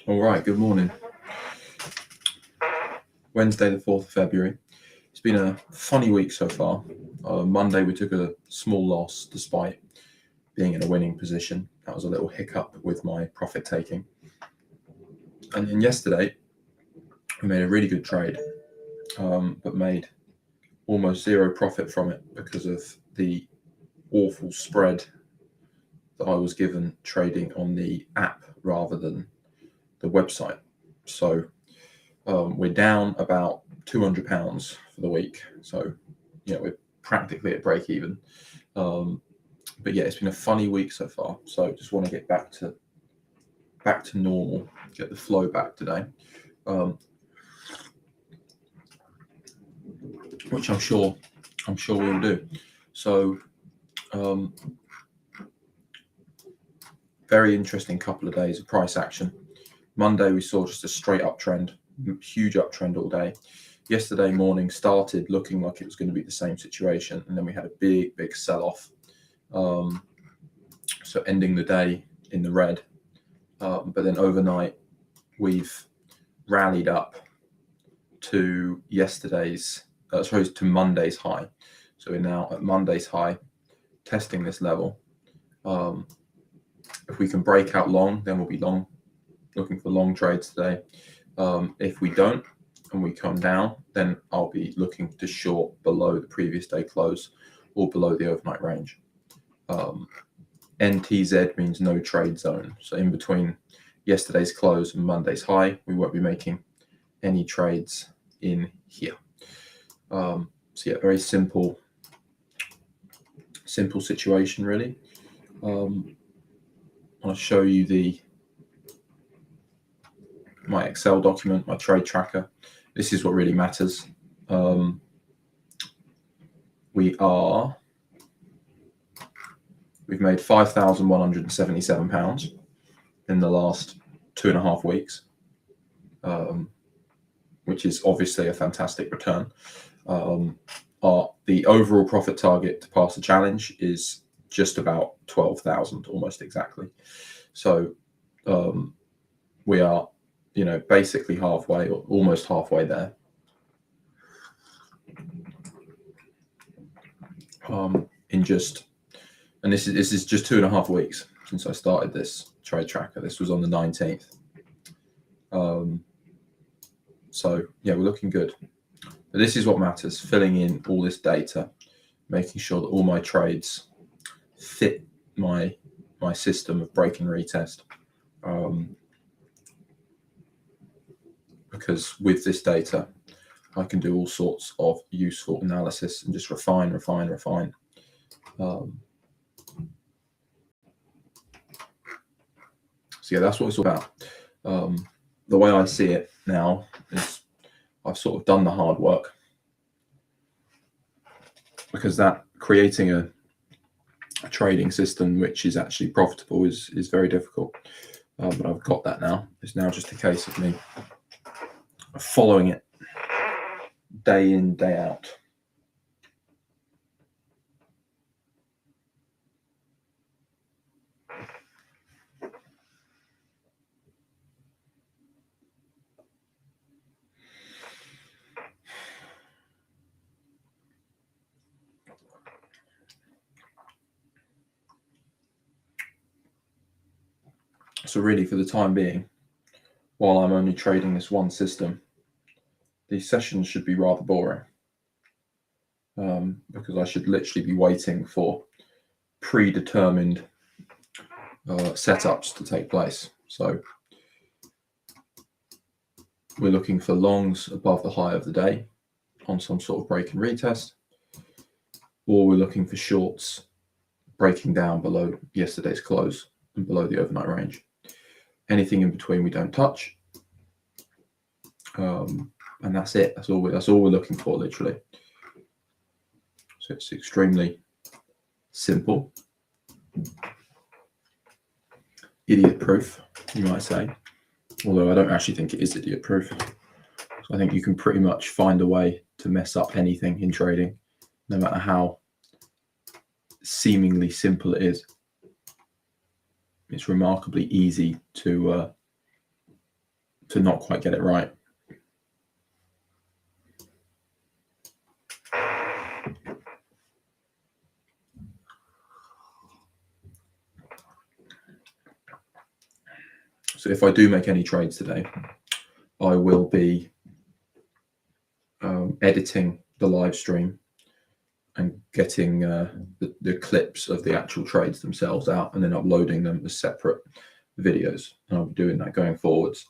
All right, good morning. Wednesday, the 4th of February. It's been a funny week so far. Monday, we took a small loss despite being in a winning position. That was a little hiccup with my profit taking. And then yesterday, we made a really good trade, but made almost zero profit from it because of the awful spread that I was given trading on the app rather than the website. So we're down about £200 for the week. So, we're practically at break even. But yeah, it's been a funny week so far. So just want to get back to normal, get the flow back today, which I'm sure we'll do. So very interesting couple of days of price action. Monday, we saw just a straight uptrend, huge uptrend all day. Yesterday morning started looking like it was going to be the same situation, and then we had a big sell-off. So ending the day in the red, but then overnight we've rallied up to to Monday's high. So we're now at Monday's high, testing this level. If we can break out long, then we'll be long, looking for long trades today. If we don't and we come down, then I'll be looking to short below the previous day close or below the overnight range. NTZ means no trade zone. So in between yesterday's close and Monday's high, we won't be making any trades in here. So yeah, very simple situation really. I'll show you my Excel document, my trade tracker. This is what really matters. We've made £5,177 in the last 2.5 weeks, which is obviously a fantastic return. The overall profit target to pass the challenge is just about 12,000, almost exactly. So we are, basically halfway or almost halfway there. And this is just 2.5 weeks since I started this trade tracker. This was on the 19th. So yeah, we're looking good. But this is what matters: filling in all this data, making sure that all my trades fit my system of break and retest. Because with this data, I can do all sorts of useful analysis and just refine. So yeah, that's what it's all about. The way I see it now is I've sort of done the hard work, because that creating a trading system which is actually profitable is very difficult. But I've got that now. It's now just a case of me following it day in, day out. So really, for the time being, while I'm only trading this one system, these sessions should be rather boring, because I should literally be waiting for predetermined setups to take place. So we're looking for longs above the high of the day on some sort of break and retest, or we're looking for shorts breaking down below yesterday's close and below the overnight range. Anything in between we don't touch, and that's it. That's all we're looking for, literally. So it's extremely simple, idiot proof, you might say, although I don't actually think it is idiot proof. So I think you can pretty much find a way to mess up anything in trading, no matter how seemingly simple it is. It's remarkably easy to to not quite get it right. So if I do make any trades today, I will be editing the live stream and getting the clips of the actual trades themselves out and then uploading them as separate videos. And I'll be doing that going forwards.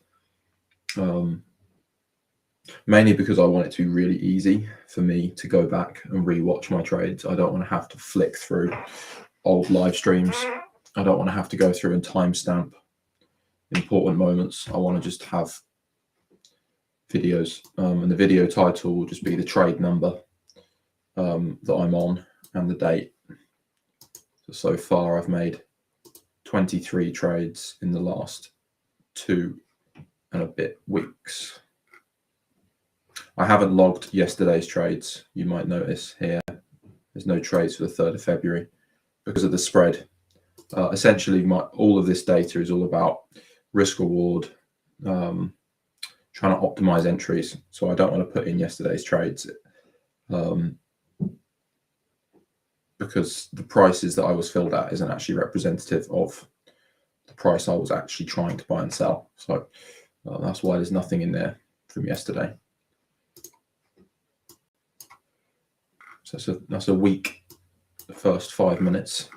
Mainly because I want it to be really easy for me to go back and rewatch my trades. I don't want to have to flick through old live streams. I don't want to have to go through and timestamp important moments. I want to just have videos, and the video title will just be the trade number that I'm on and the date. So far I've made 23 trades in the last 2 and a bit weeks. I haven't logged yesterday's trades. You might notice here there's no trades for the 3rd of February because of the spread. Essentially, all of this data is all about risk reward, trying to optimize entries. So I don't want to put in yesterday's trades because the prices that I was filled at isn't actually representative of the price I was actually trying to buy and sell. So that's why there's nothing in there from yesterday. So that's a week, the first 5 minutes.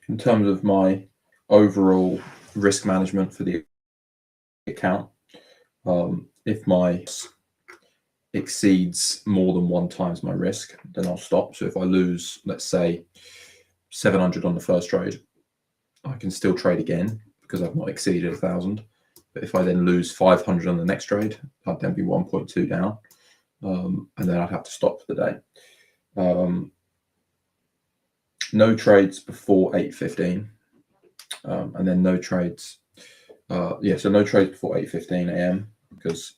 In terms of my overall risk management for the account, if my exceeds more than 1 times my risk, then I'll stop. So if I lose, let's say 700 on the first trade, I can still trade again because I've not exceeded 1,000. But if I then lose 500 on the next trade, I'd then be 1.2 down, and then I'd have to stop for the day. No trades before 8:15, and then no trades. So no trades before 8:15 a.m. because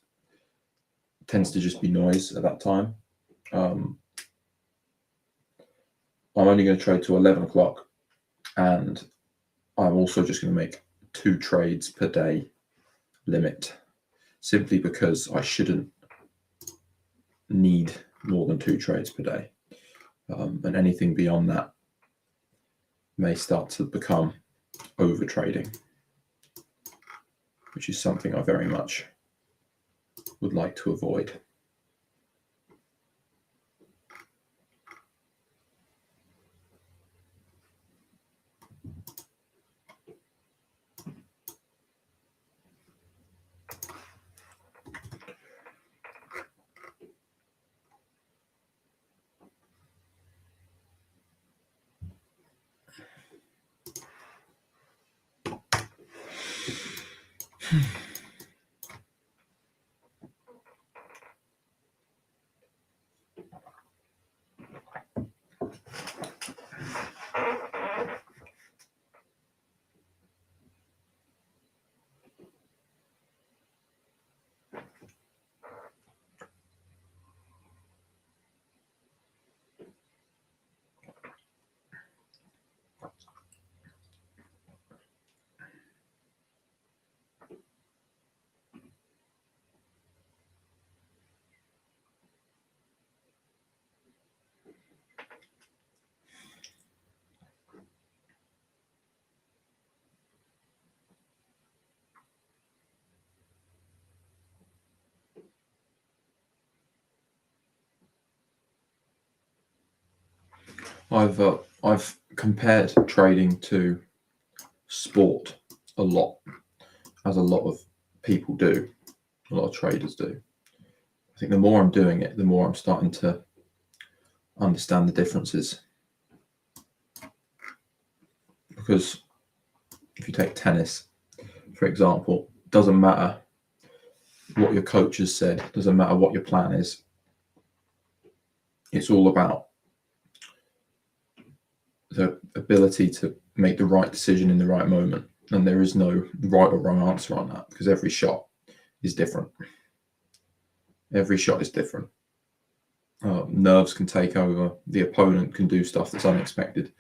it tends to just be noise at that time. I'm only going to trade to 11 o'clock, and I'm also just going to make 2 trades per day limit, simply because I shouldn't need more than 2 trades per day, and anything beyond that may start to become over trading, which is something I very much would like to avoid. I've compared trading to sport a lot, as a lot of people do, a lot of traders do. I think the more I'm doing it, the more I'm starting to understand the differences. Because if you take tennis, for example, it doesn't matter what your coach has said, doesn't matter what your plan is. It's all about the ability to make the right decision in the right moment. And there is no right or wrong answer on that, because every shot is different. Every shot is different. Nerves can take over. The opponent can do stuff that's unexpected.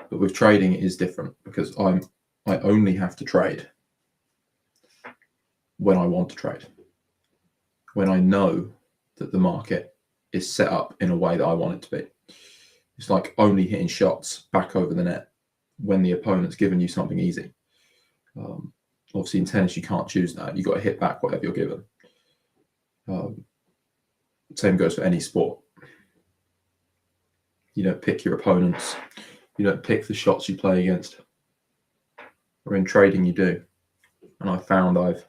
But with trading, it is different, because I only have to trade when I want to trade, when I know that the market is set up in a way that I want it to be. It's like only hitting shots back over the net when the opponent's given you something easy. Obviously, in tennis, you can't choose that. You've got to hit back whatever you're given. Same goes for any sport. You don't pick your opponents. You don't pick the shots you play against. Or in trading, you do. And I found I've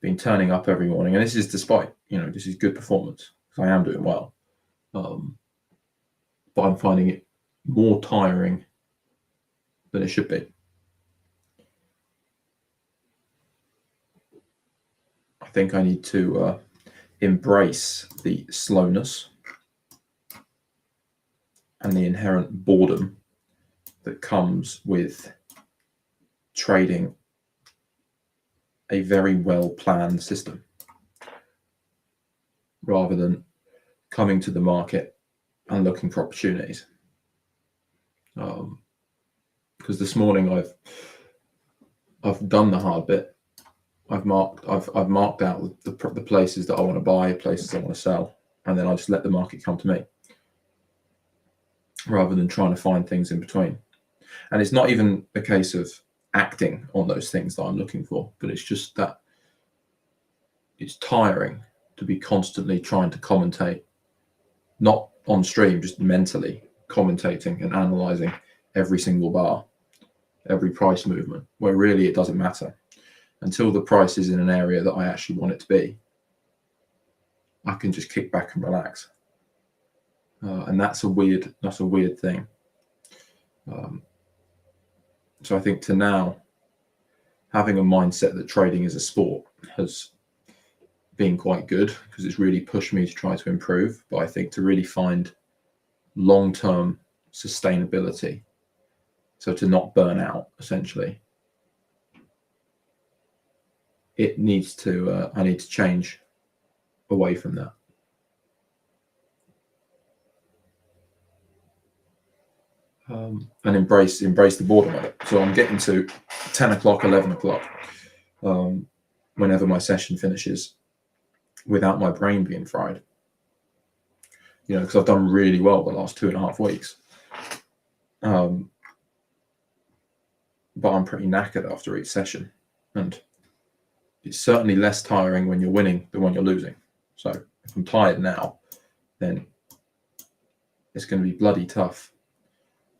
been turning up every morning, and this is despite, this is good performance, because I am doing well. But I'm finding it more tiring than it should be. I think I need to embrace the slowness and the inherent boredom that comes with trading a very well-planned system, rather than coming to the market and looking for opportunities. Because this morning I've done the hard bit. I've marked out the places that I want to buy, places I want to sell, and then I just let the market come to me, rather than trying to find things in between. And it's not even a case of acting on those things that I'm looking for, but it's just that it's tiring to be constantly trying to commentate, not on stream, just mentally commentating and analyzing every single bar, every price movement, where really it doesn't matter. Until the price is in an area that I actually want it to be, I can just kick back and relax. And that's a weird thing. So I think to now, having a mindset that trading is a sport has been quite good, because it's really pushed me to try to improve. But I think to really find long-term sustainability, so to not burn out, essentially, I need to change away from that. And embrace the boredom of it. So I'm getting to 10 o'clock, 11 o'clock, whenever my session finishes, without my brain being fried. Because I've done really well the last 2.5 weeks. But I'm pretty knackered after each session. And it's certainly less tiring when you're winning than when you're losing. So if I'm tired now, then it's going to be bloody tough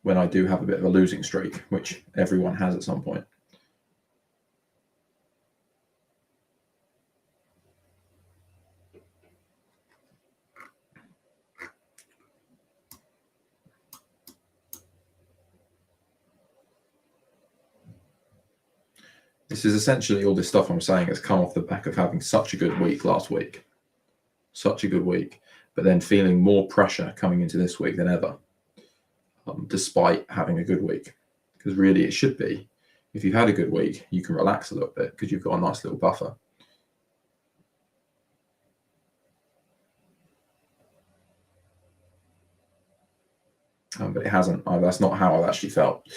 when I do have a bit of a losing streak, which everyone has at some point. This is essentially all this stuff I'm saying has come off the back of having such a good week last week. Such a good week. But then feeling more pressure coming into this week than ever, despite having a good week. Because really it should be, if you've had a good week, you can relax a little bit, because you've got a nice little buffer. But it hasn't. That's not how I've actually felt.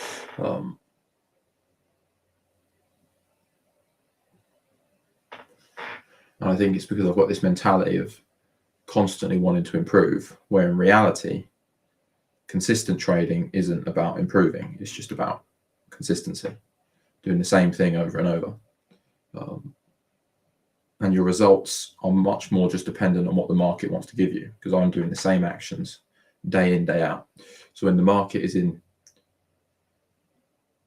And I think it's because I've got this mentality of constantly wanting to improve, where in reality, consistent trading isn't about improving. It's just about consistency, doing the same thing over and over. And your results are much more just dependent on what the market wants to give you, because I'm doing the same actions day in, day out. So when the market is in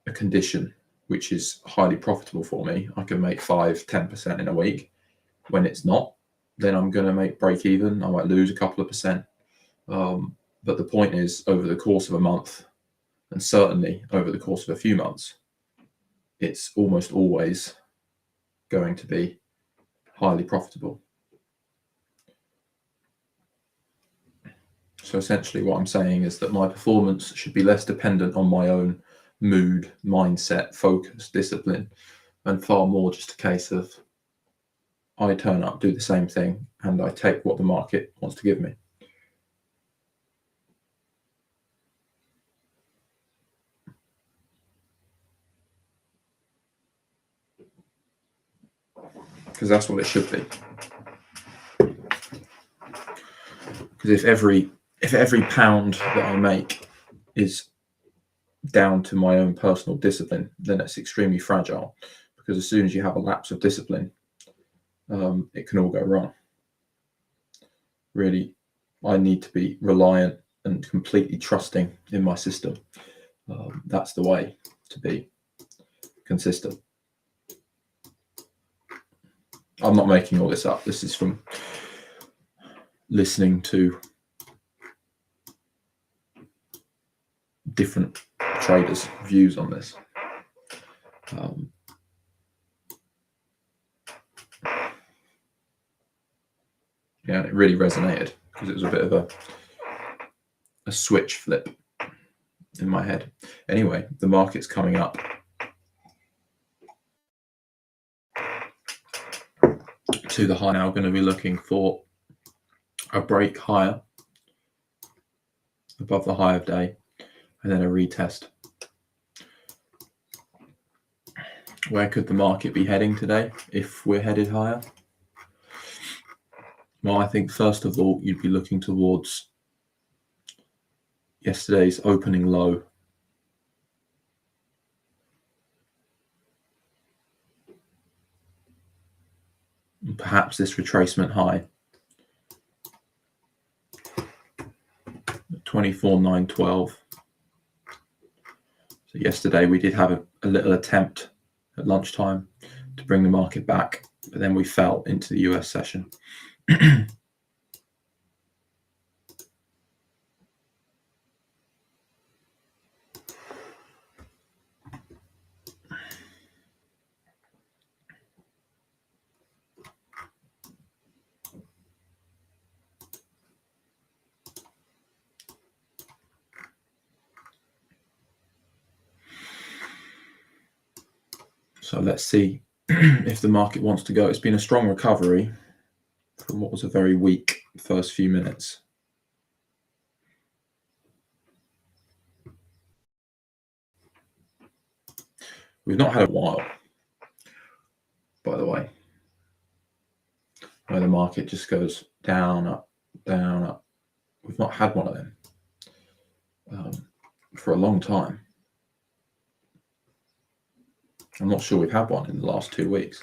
a condition which is highly profitable for me, I can make 5-10% in a week. When it's not, then I'm going to make break even. I might lose a couple of percent. But the point is, over the course of a month, and certainly over the course of a few months, it's almost always going to be highly profitable. So essentially what I'm saying is that my performance should be less dependent on my own mood, mindset, focus, discipline, and far more just a case of I turn up, do the same thing, and I take what the market wants to give me. Because that's what it should be. Because if every pound that I make is down to my own personal discipline, then it's extremely fragile. Because as soon as you have a lapse of discipline, it can all go wrong. Really, I need to be reliant and completely trusting in my system. That's the way to be consistent. I'm not making all this up. This is from listening to different traders' views on this. Yeah, it really resonated because it was a bit of a switch flip in my head. Anyway, the market's coming up to the high now. Going to be looking for a break higher above the high of day and then a retest. Where could the market be heading today if we're headed higher? Well, I think first of all, you'd be looking towards yesterday's opening low. And perhaps this retracement high, 24,912. So yesterday we did have a little attempt at lunchtime to bring the market back, but then we fell into the US session. So let's see if the market wants to go. It's been a strong recovery from what was a very weak first few minutes. We've not had a while, by the way, where the market just goes down, up, down, up. We've not had one of them for a long time. I'm not sure we've had one in the last 2 weeks.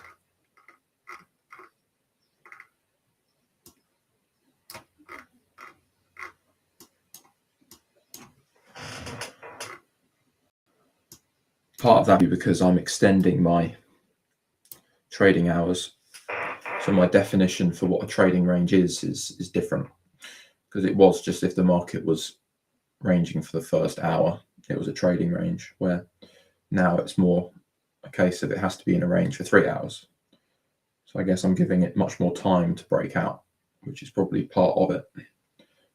Part of that because I'm extending my trading hours. So my definition for what a trading range is different. Because it was just if the market was ranging for the first hour, it was a trading range, where now it's more a case of it has to be in a range for 3 hours. So I guess I'm giving it much more time to break out, which is probably part of it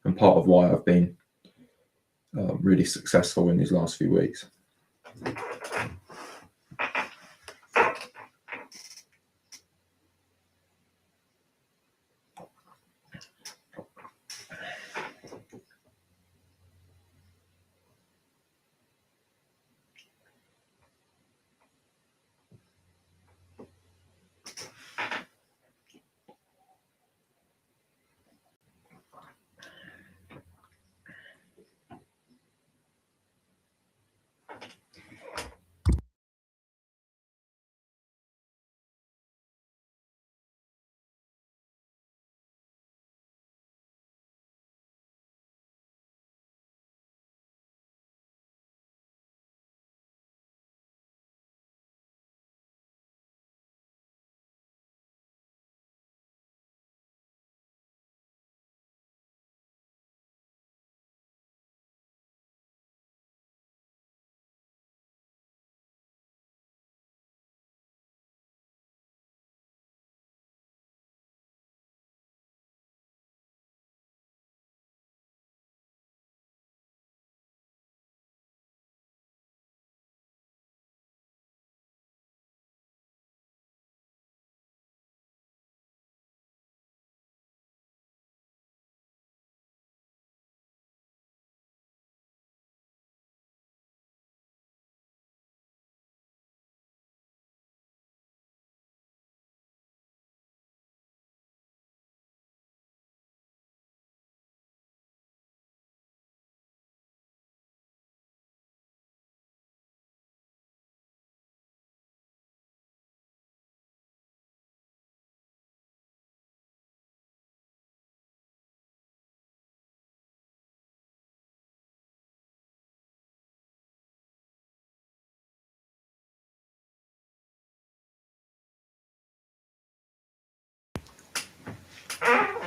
and part of why I've been really successful in these last few weeks.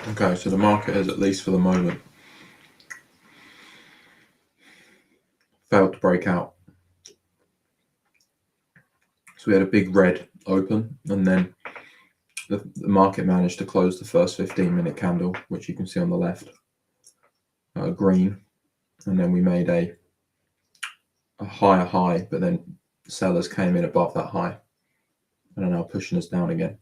Okay, so the market has, at least for the moment, failed to break out. So we had a big red open, and then the market managed to close the first 15-minute candle, which you can see on the left, green, and then we made a higher high, but then sellers came in above that high and are now pushing us down again.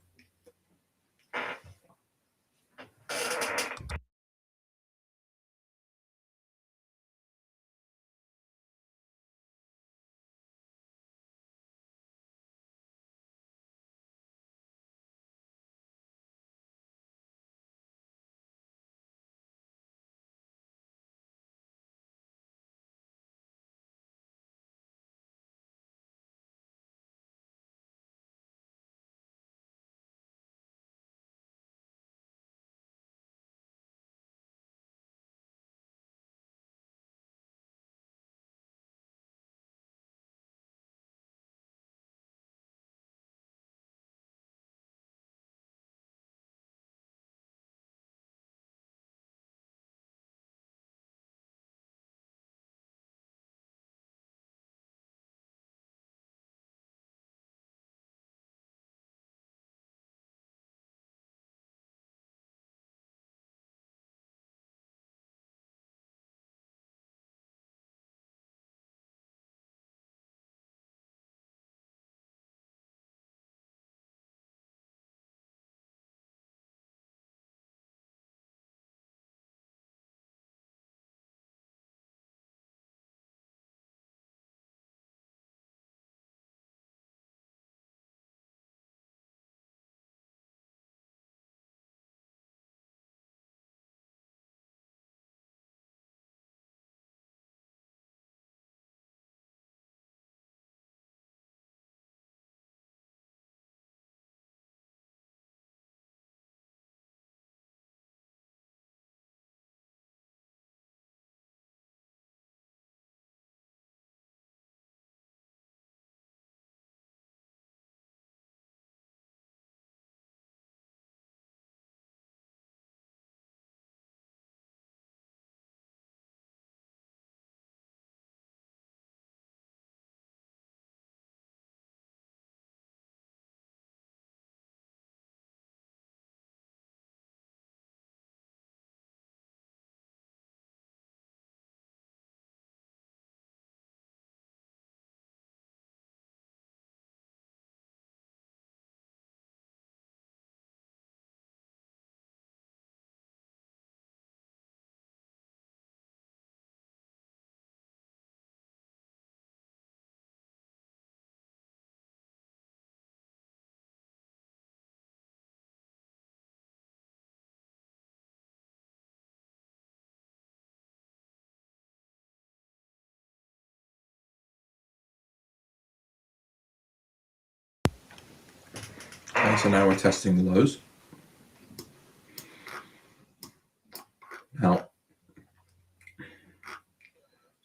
Okay, so now we're testing the lows. Now, the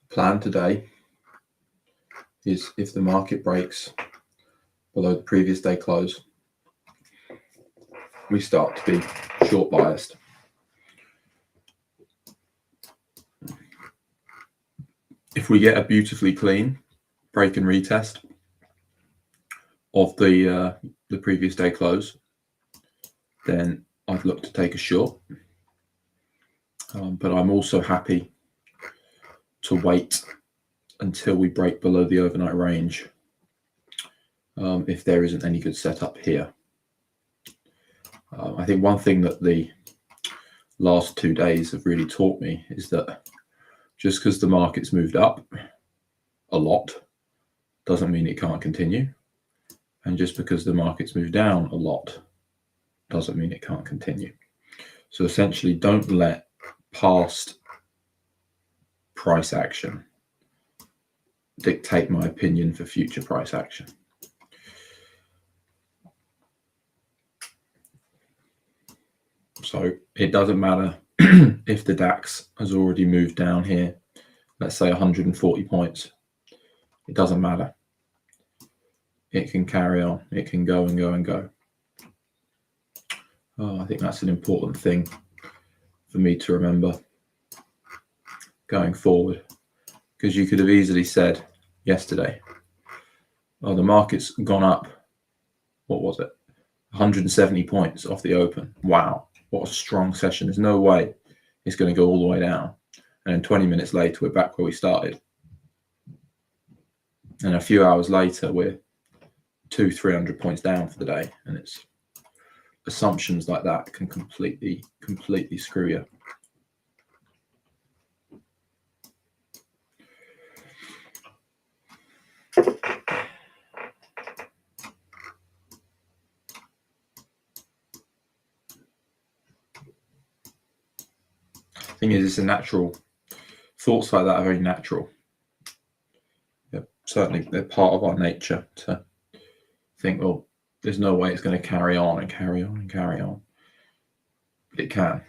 plan today is if the market breaks below the previous day close, we start to be short biased. If we get a beautifully clean break and retest of the previous day close, then I'd look to take a short. But I'm also happy to wait until we break below the overnight range if there isn't any good setup here. I think one thing that the last 2 days have really taught me is that just because the market's moved up a lot doesn't mean it can't continue. And just because the market's moved down a lot doesn't mean it can't continue. So essentially, don't let past price action dictate my opinion for future price action. So it doesn't matter if the DAX has already moved down here, let's say 140 points. It doesn't matter. It can carry on. It can go and go and go. I think that's an important thing for me to remember going forward, because you could have easily said yesterday, oh, the market's gone up, what was it, 170 points off the open. Wow, what a strong session. There's no way it's going to go all the way down. And then 20 minutes later, we're back where we started. And a few hours later, we're 200-300 points down for the day. And it's assumptions like that can completely screw you. Thing is, it's a natural. Thoughts like that are very natural. Certainly, they're part of our nature to think, well, there's no way it's going to carry on and carry on and carry on. But it can.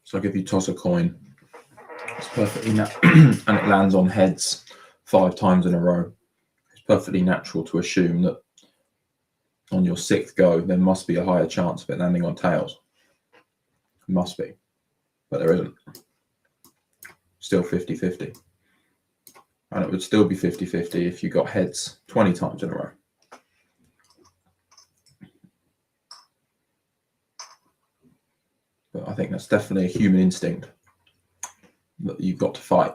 So if you toss a coin, it's perfectly and it lands on heads 5 times in a row. It's perfectly natural to assume that on your 6th go, there must be a higher chance of it landing on tails. It must be, but there isn't. Still 50-50. And it would still be 50-50 if you got heads 20 times in a row. But I think that's definitely a human instinct that you've got to fight.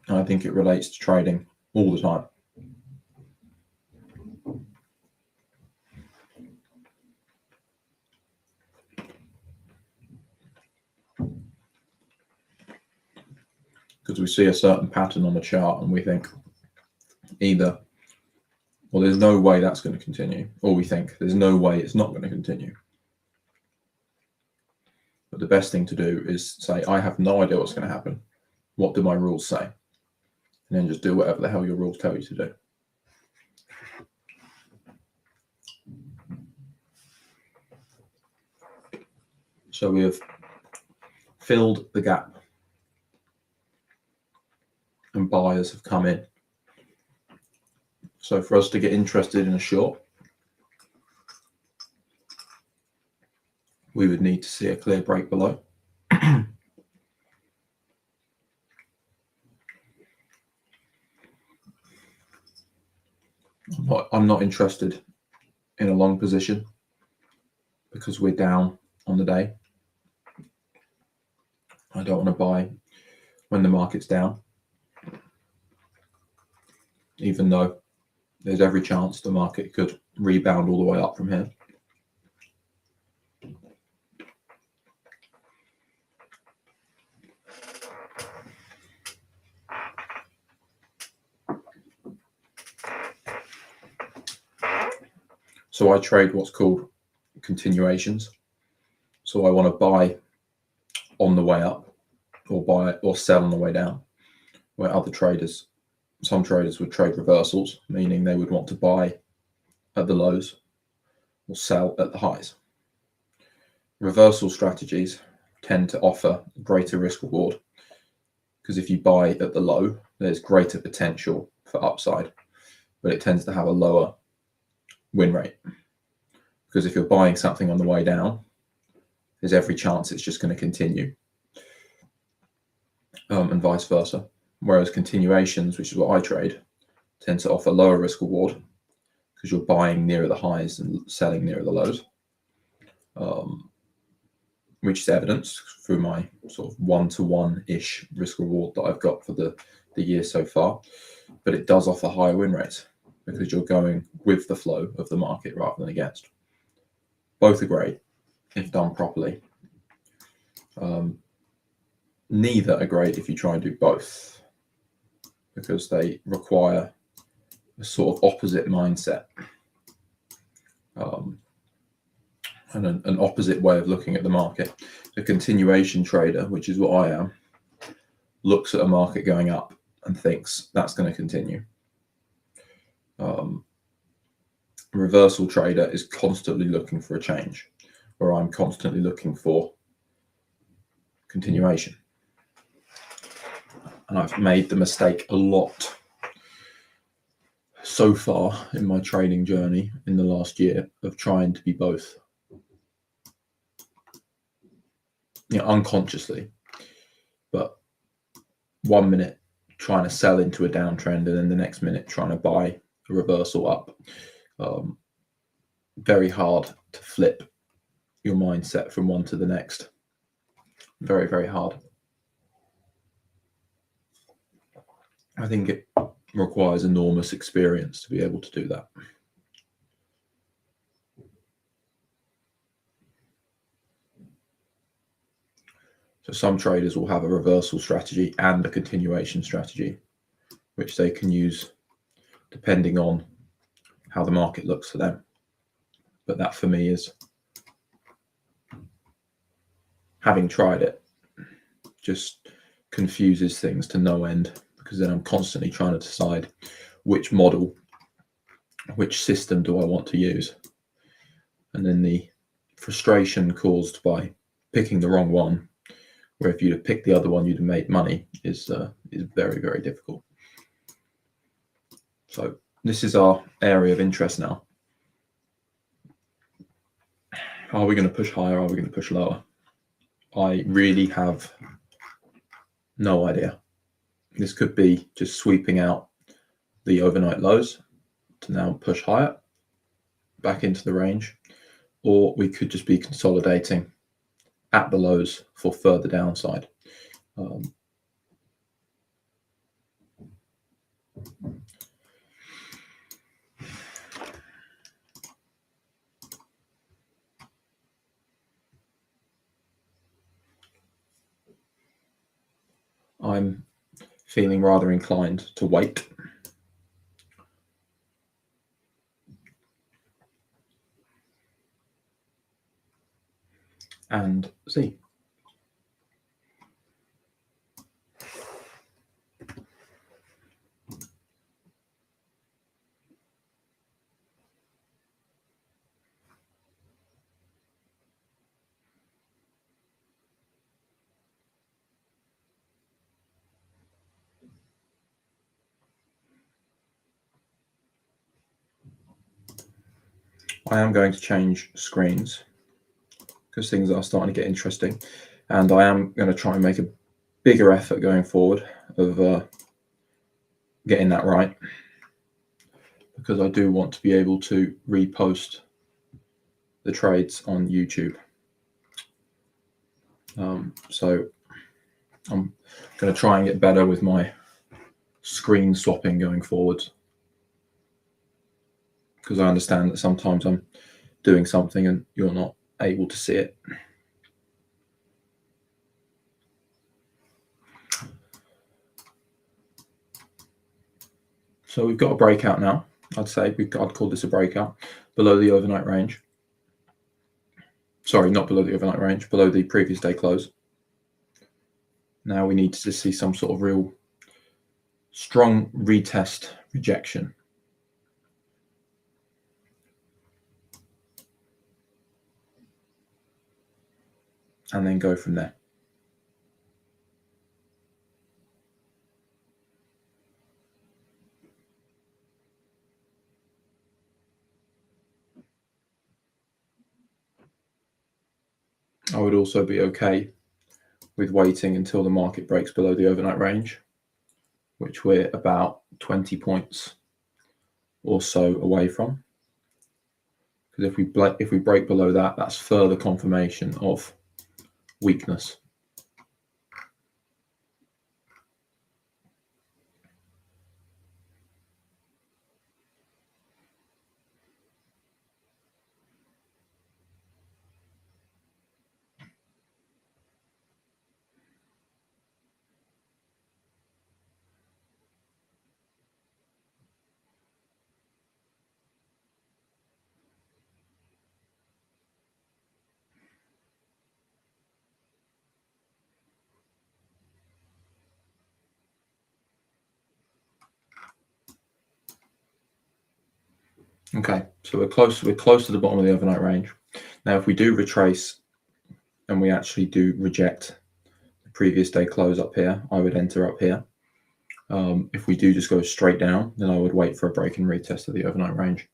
And I think it relates to trading all the time. Because we see a certain pattern on the chart and we think either, well, there's no way that's going to continue, or we think there's no way it's not going to continue. But the best thing to do is say, I have no idea what's going to happen. What do my rules say? And then just do whatever the hell your rules tell you to do. So we have filled the gap and buyers have come in. So for us to get interested in a short, we would need to see a clear break below. I'm not interested in a long position because we're down on the day. I don't want to buy when the market's down, even though there's every chance the market could rebound all the way up from here. So I trade what's called continuations. So I want to buy on the way up or buy or sell on the way down, where other traders, some traders would trade reversals, meaning they would want to buy at the lows or sell at the highs. Reversal strategies tend to offer greater risk reward because if you buy at the low, there's greater potential for upside, but it tends to have a lower win rate. Because if you're buying something on the way down, there's every chance it's just going to continue, and vice versa. Whereas continuations, which is what I trade, tend to offer lower risk reward because you're buying nearer the highs and selling nearer the lows. which is evidenced through my sort of 1-to-1-ish risk reward that I've got for the year so far. But it does offer higher win rates because you're going with the flow of the market rather than against. Both are great if done properly. Neither are great if you try and do both, because they require a sort of opposite mindset and an opposite way of looking at the market. A continuation trader, which is what I am, looks at a market going up and thinks that's going to continue. A reversal trader is constantly looking for a change, where I'm constantly looking for continuation. And I've made the mistake a lot so far in my trading journey in the last year of trying to be both. Unconsciously, but 1 minute trying to sell into a downtrend and then the next minute trying to buy a reversal up. Very hard to flip your mindset from one to the next. Very, very hard. I think it requires enormous experience to be able to do that. So some traders will have a reversal strategy and a continuation strategy, which they can use depending on how the market looks for them. But that for me is, having tried it, just confuses things to no end, because then I'm constantly trying to decide which model, which system do I want to use. And then the frustration caused by picking the wrong one, where if you'd have picked the other one, you'd have made money, is very, very difficult. So this is our area of interest now. Are we going to push higher? Are we going to push lower? I really have no idea. This could be just sweeping out the overnight lows to now push higher back into the range, or we could just be consolidating at the lows for further downside. I'm feeling rather inclined to wait. And see. I am going to change screens because things are starting to get interesting, and I am going to try and make a bigger effort going forward of getting that right, because I do want to be able to repost the trades on YouTube. So I'm going to try and get better with my screen swapping going forward, because I understand that sometimes I'm doing something and you're not able to see it. So we've got a breakout now. I'd call this a breakout below the overnight range. Sorry, not below the overnight range, below the previous day close. Now we need to see some sort of real strong retest rejection. And then go from there. I would also be okay with waiting until the market breaks below the overnight range, which we're about 20 points or so away from, because if we break below that, that's further confirmation of weakness. Okay, so we're close to the bottom of the overnight range. Now, if we do retrace and we actually do reject the previous day close up here, I would enter up here. If we do just go straight down, then I would wait for a break and retest of the overnight range.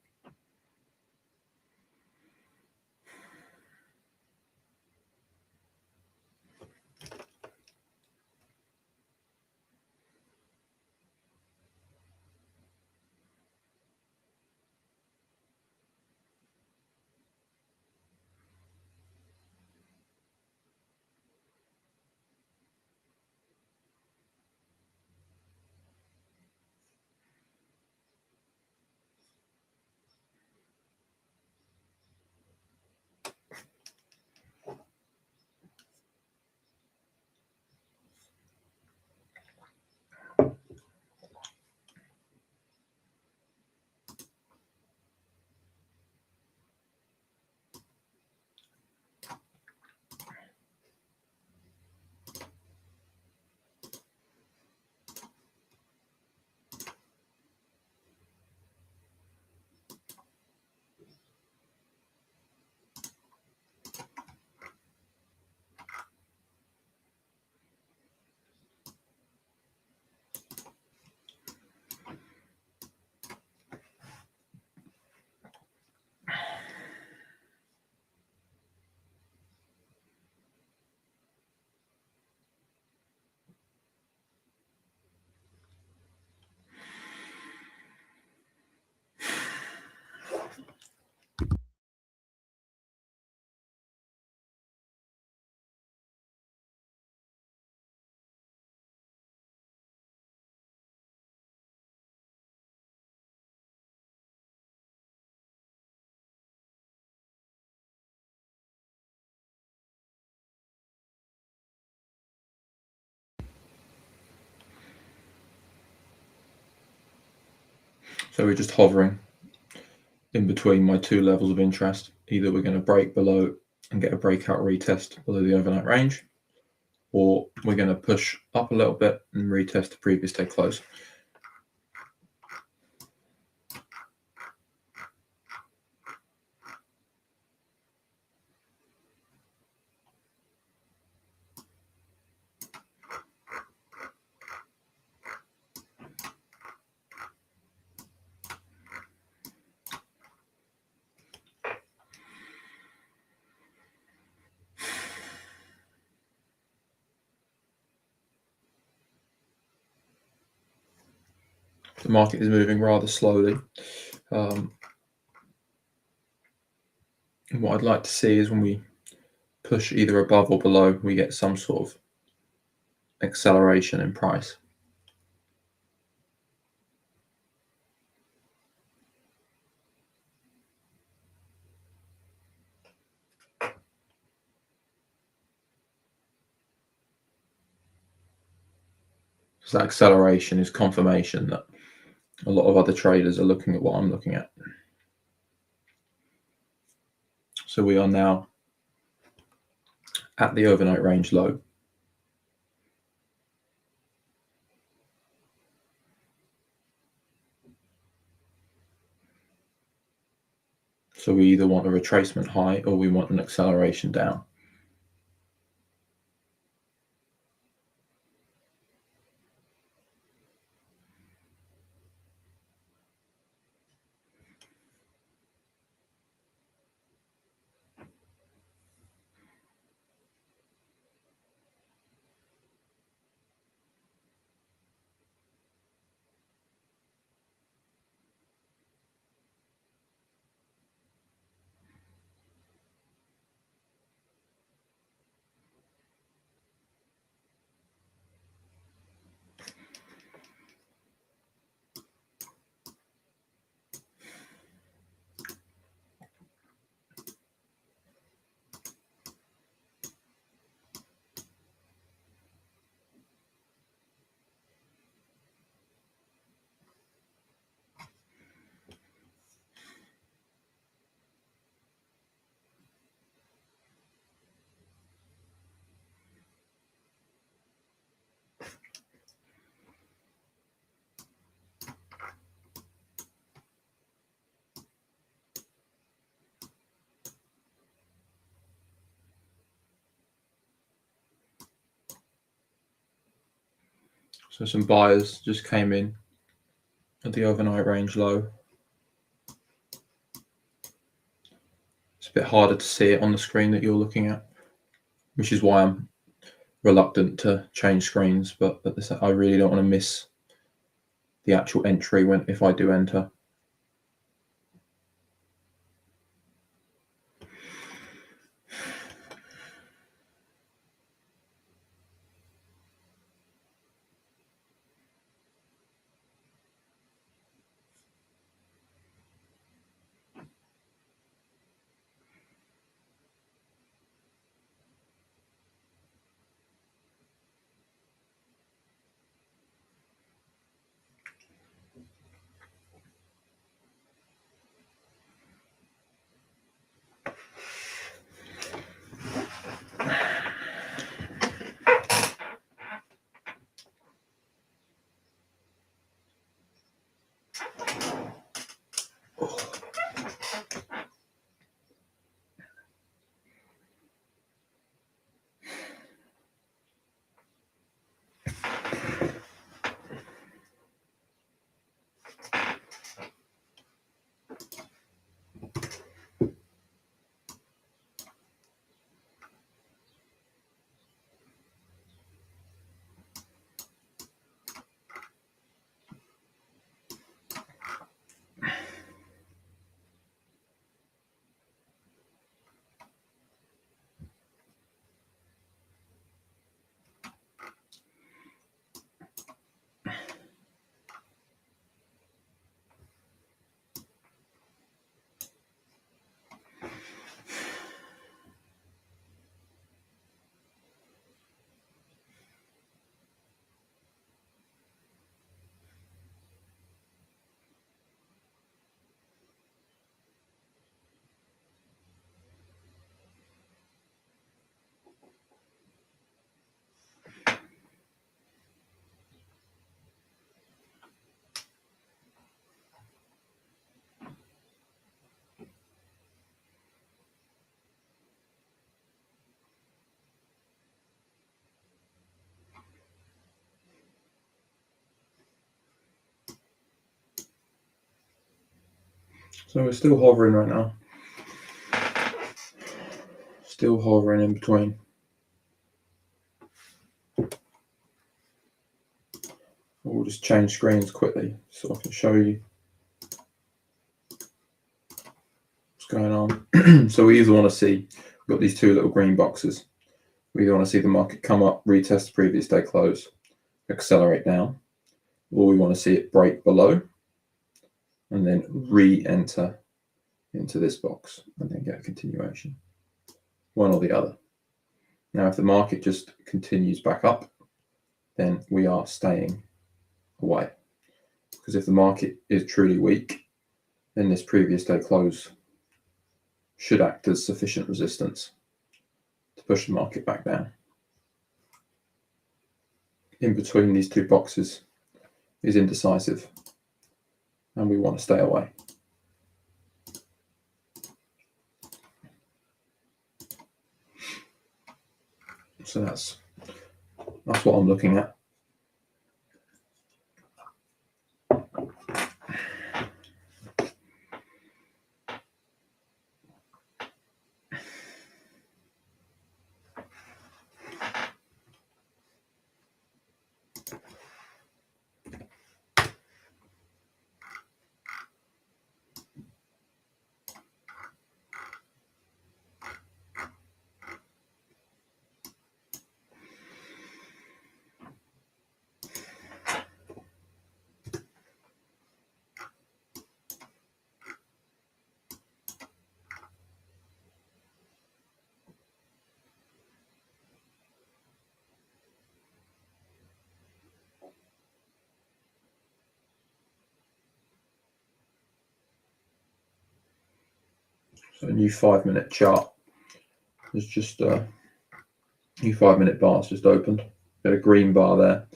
So we're just hovering in between my two levels of interest. Either we're going to break below and get a breakout retest below the overnight range, or we're going to push up a little bit and retest the previous day close. The market is moving rather slowly. And what I'd like to see is when we push either above or below, we get some sort of acceleration in price. So that acceleration is confirmation that a lot of other traders are looking at what I'm looking at. So we are now at the overnight range low. So we either want a retracement high or we want an acceleration down. So some buyers just came in at the overnight range low. It's a bit harder to see it on the screen that you're looking at, which is why I'm reluctant to change screens. But at this, I really don't want to miss the actual entry if I do enter. So we're still hovering right now. Still hovering in between. We'll just change screens quickly so I can show you what's going on. So we either want to see, we've got these two little green boxes. We either want to see the market come up, retest the previous day close, accelerate down, or we want to see it break below and then re-enter into this box and then get a continuation. One or the other. Now, if the market just continues back up, then we are staying away. Because if the market is truly weak, then this previous day close should act as sufficient resistance to push the market back down. In between these two boxes is indecisive, and we want to stay away. So that's what I'm looking at. So a new 5-minute chart. There's just a new 5-minute bar has just opened. Got a green bar there,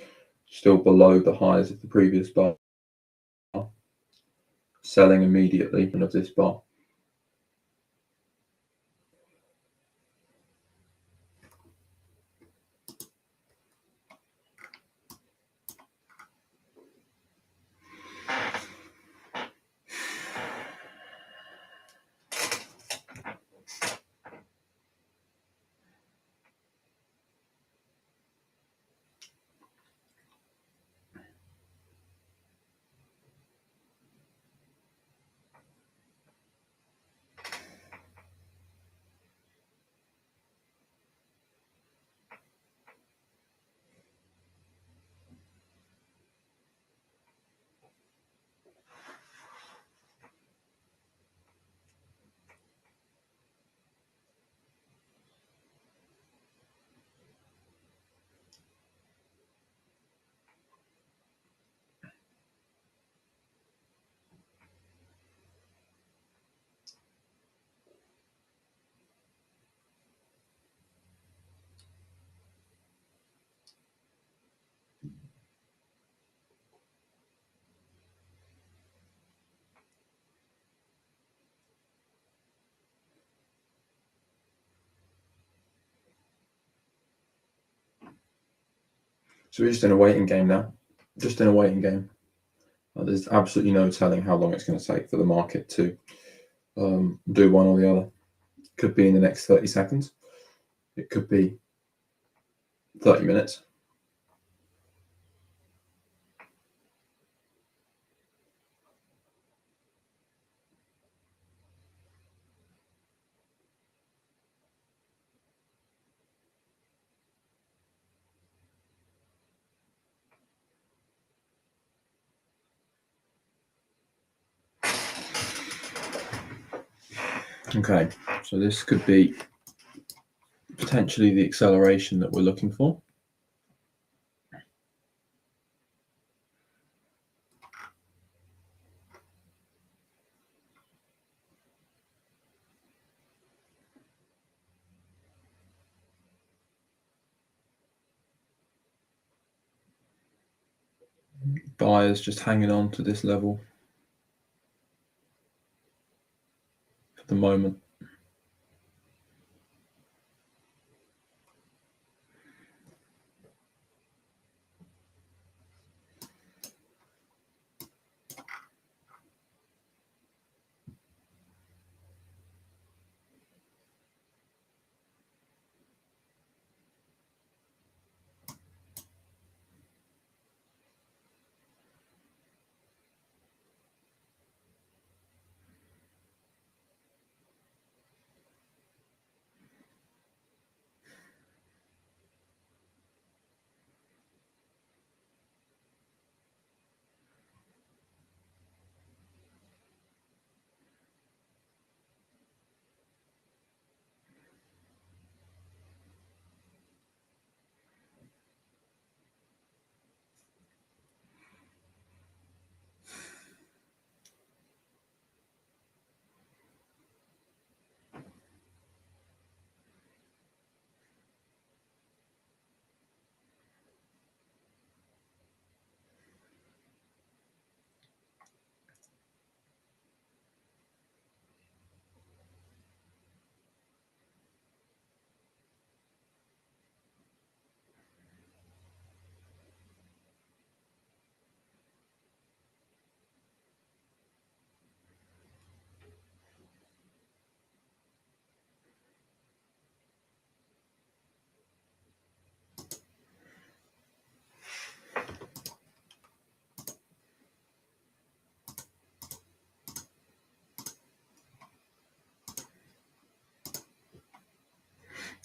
still below the highs of the previous bar. Selling immediately of this bar. So we're just in a waiting game now. Just in a waiting game. There's absolutely no telling how long it's going to take for the market to do one or the other. It could be in the next 30 seconds. It could be 30 minutes. Okay, so this could be potentially the acceleration that we're looking for. Buyers just hanging on to this level for the moment.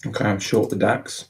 Okay, I'm short the DAX.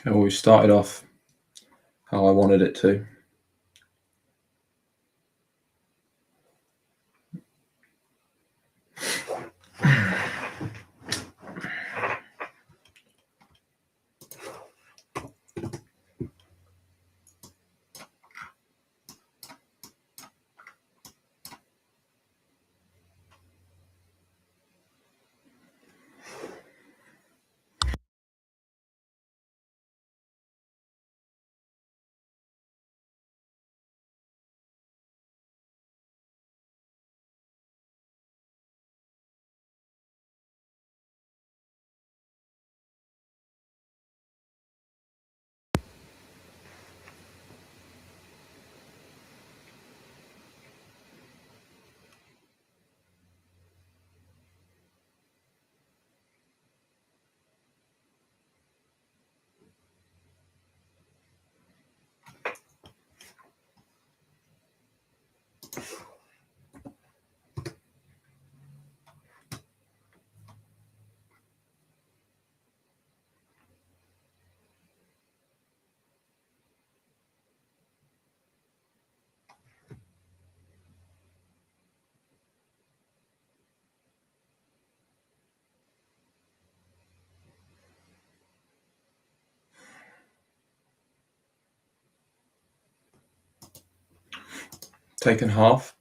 Okay, well, we started off how I wanted it to. Taken half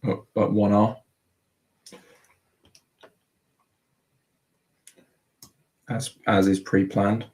at 1R as is pre-planned.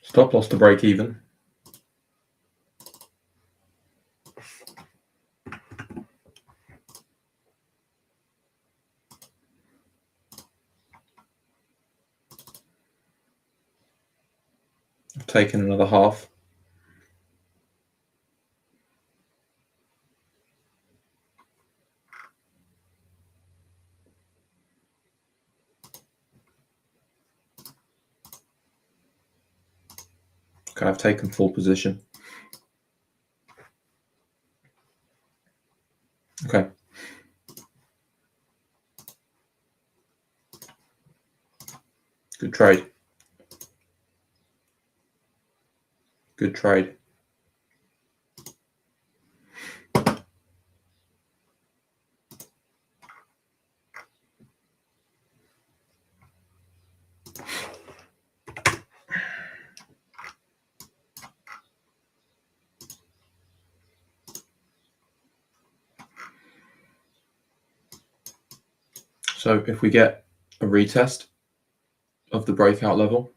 Stop loss to break even. I've taken another half. Okay, I've taken full position. Okay. Good trade. Good trade. So if we get a retest of the breakout level,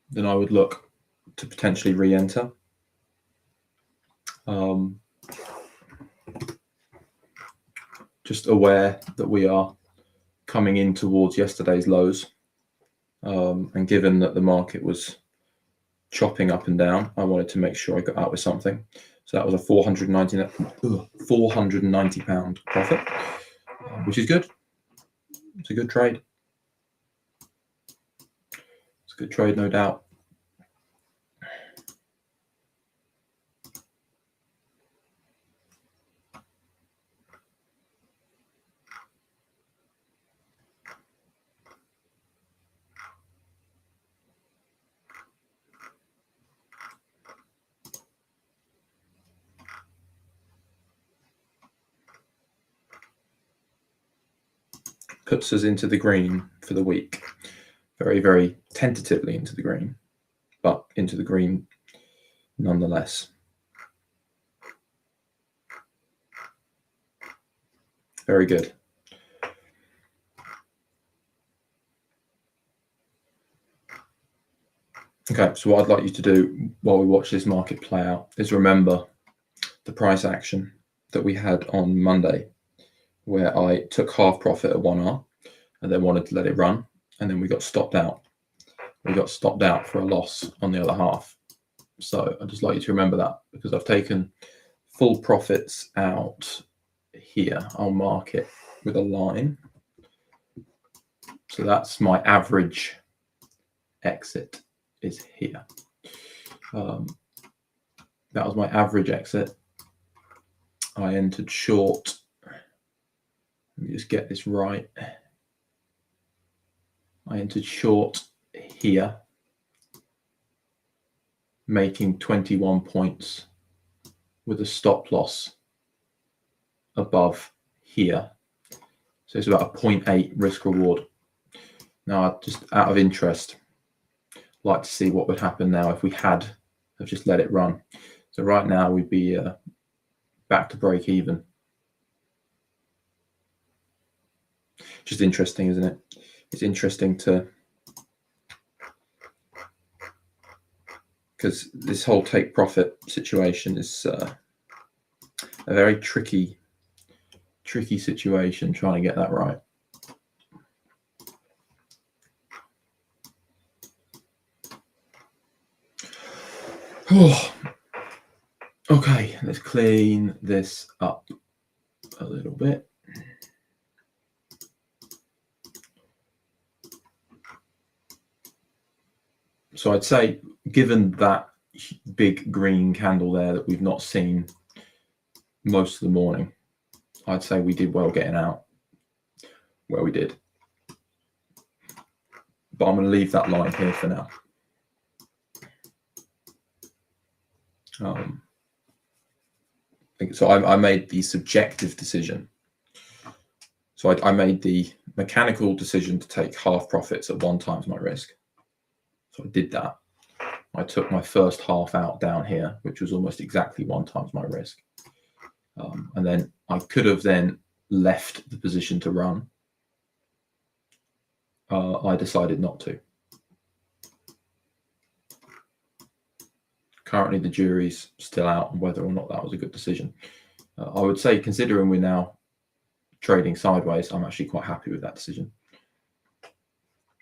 then I would look to potentially re-enter. Just aware that we are coming in towards yesterday's lows, and given that the market was chopping up and down, I wanted to make sure I got out with something. So that was a £490 profit, which is good. It's a good trade. It's a good trade, no doubt. Puts us into the green for the week. Very, very tentatively into the green, but into the green nonetheless. Very good. Okay, so what I'd like you to do while we watch this market play out is remember the price action that we had on Monday, where I took half profit at 1R and then wanted to let it run, and then we got stopped out. We got stopped out for a loss on the other half. So I'd just like you to remember that, because I've taken full profits out here. I'll mark it with a line. So that's my average exit is here. That was my average exit. I entered short. Let me just get this right. I entered short here, making 21 points with a stop loss above here. So it's about a 0.8 risk reward. Now, just out of interest, like to see what would happen now if we had have just let it run. So right now we'd be back to break even. Just interesting, isn't it? It's interesting because this whole take profit situation is a very tricky situation, trying to get that right. Oh, okay, let's clean this up a little bit. So I'd say, given that big green candle there that we've not seen most of the morning, I'd say we did well getting out where we did. But I'm going to leave that line here for now. So I made the subjective decision. So I made the mechanical decision to take half profits at 1 times my risk. So I did that. I took my first half out down here, which was almost exactly 1 times my risk. And then I could have then left the position to run. I decided not to. Currently, the jury's still out on whether or not that was a good decision. I would say, considering we're now trading sideways, I'm actually quite happy with that decision,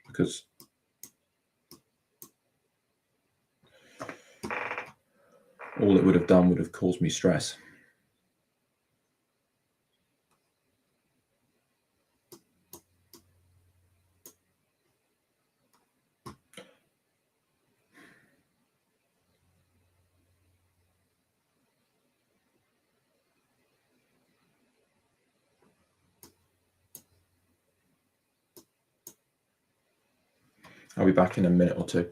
because all it would have done would have caused me stress. I'll be back in a minute or two.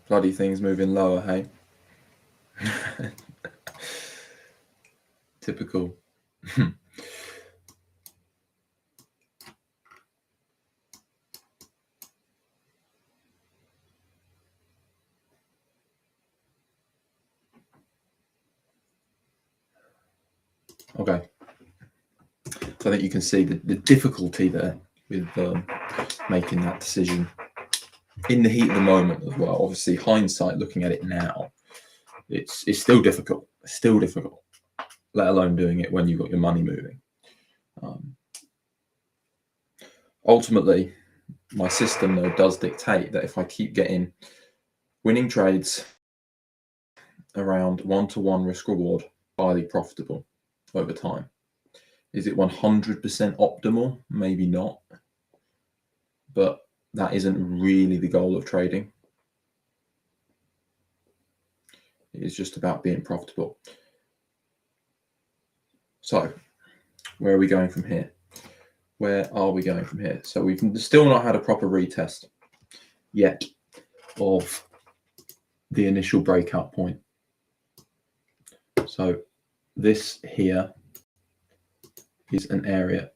Bloody things moving lower, hey? Typical. Okay. So I think you can see the difficulty there with making that decision in the heat of the moment as well. Obviously, hindsight, looking at it now, it's still difficult. It's still difficult, let alone doing it when you've got your money moving. Ultimately, my system though does dictate that if I keep getting winning trades around 1-to-1 risk reward, highly profitable over time. Is it 100% optimal? Maybe not, but that isn't really the goal of trading. It is just about being profitable. So where are we going from here? Where are we going from here? So we've still not had a proper retest yet of the initial breakout point. So this here is an area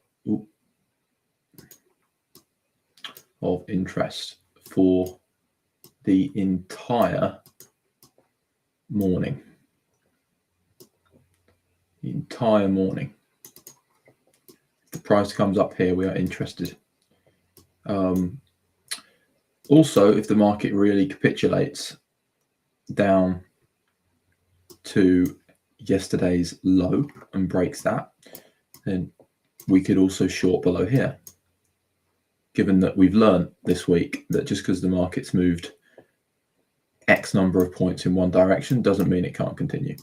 of interest for the entire morning. The entire morning. If the price comes up here, we are interested. Also, if the market really capitulates down to yesterday's low and breaks that, then we could also short below here, given that we've learned this week that just because the market's moved X number of points in one direction doesn't mean it can't continue.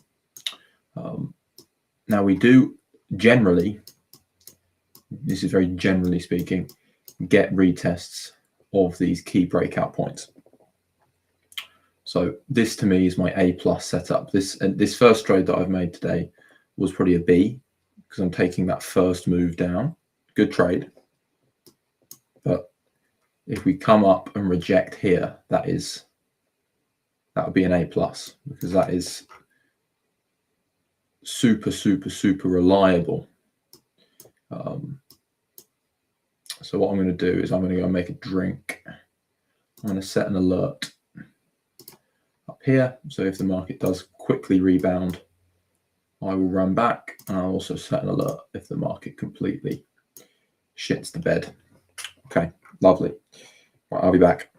Now we do generally, this is very generally speaking, get retests of these key breakout points. So this to me is my A+ setup. This first trade that I've made today was probably a B because I'm taking that first move down. Good trade. But if we come up and reject here, that would be an A+, because that is super, super, super reliable. So what I'm going to do is I'm going to go and make a drink. I'm going to set an alert up here. So if the market does quickly rebound, I will run back, and I'll also set an alert if the market completely shits the bed. Okay, lovely. Right, I'll be back.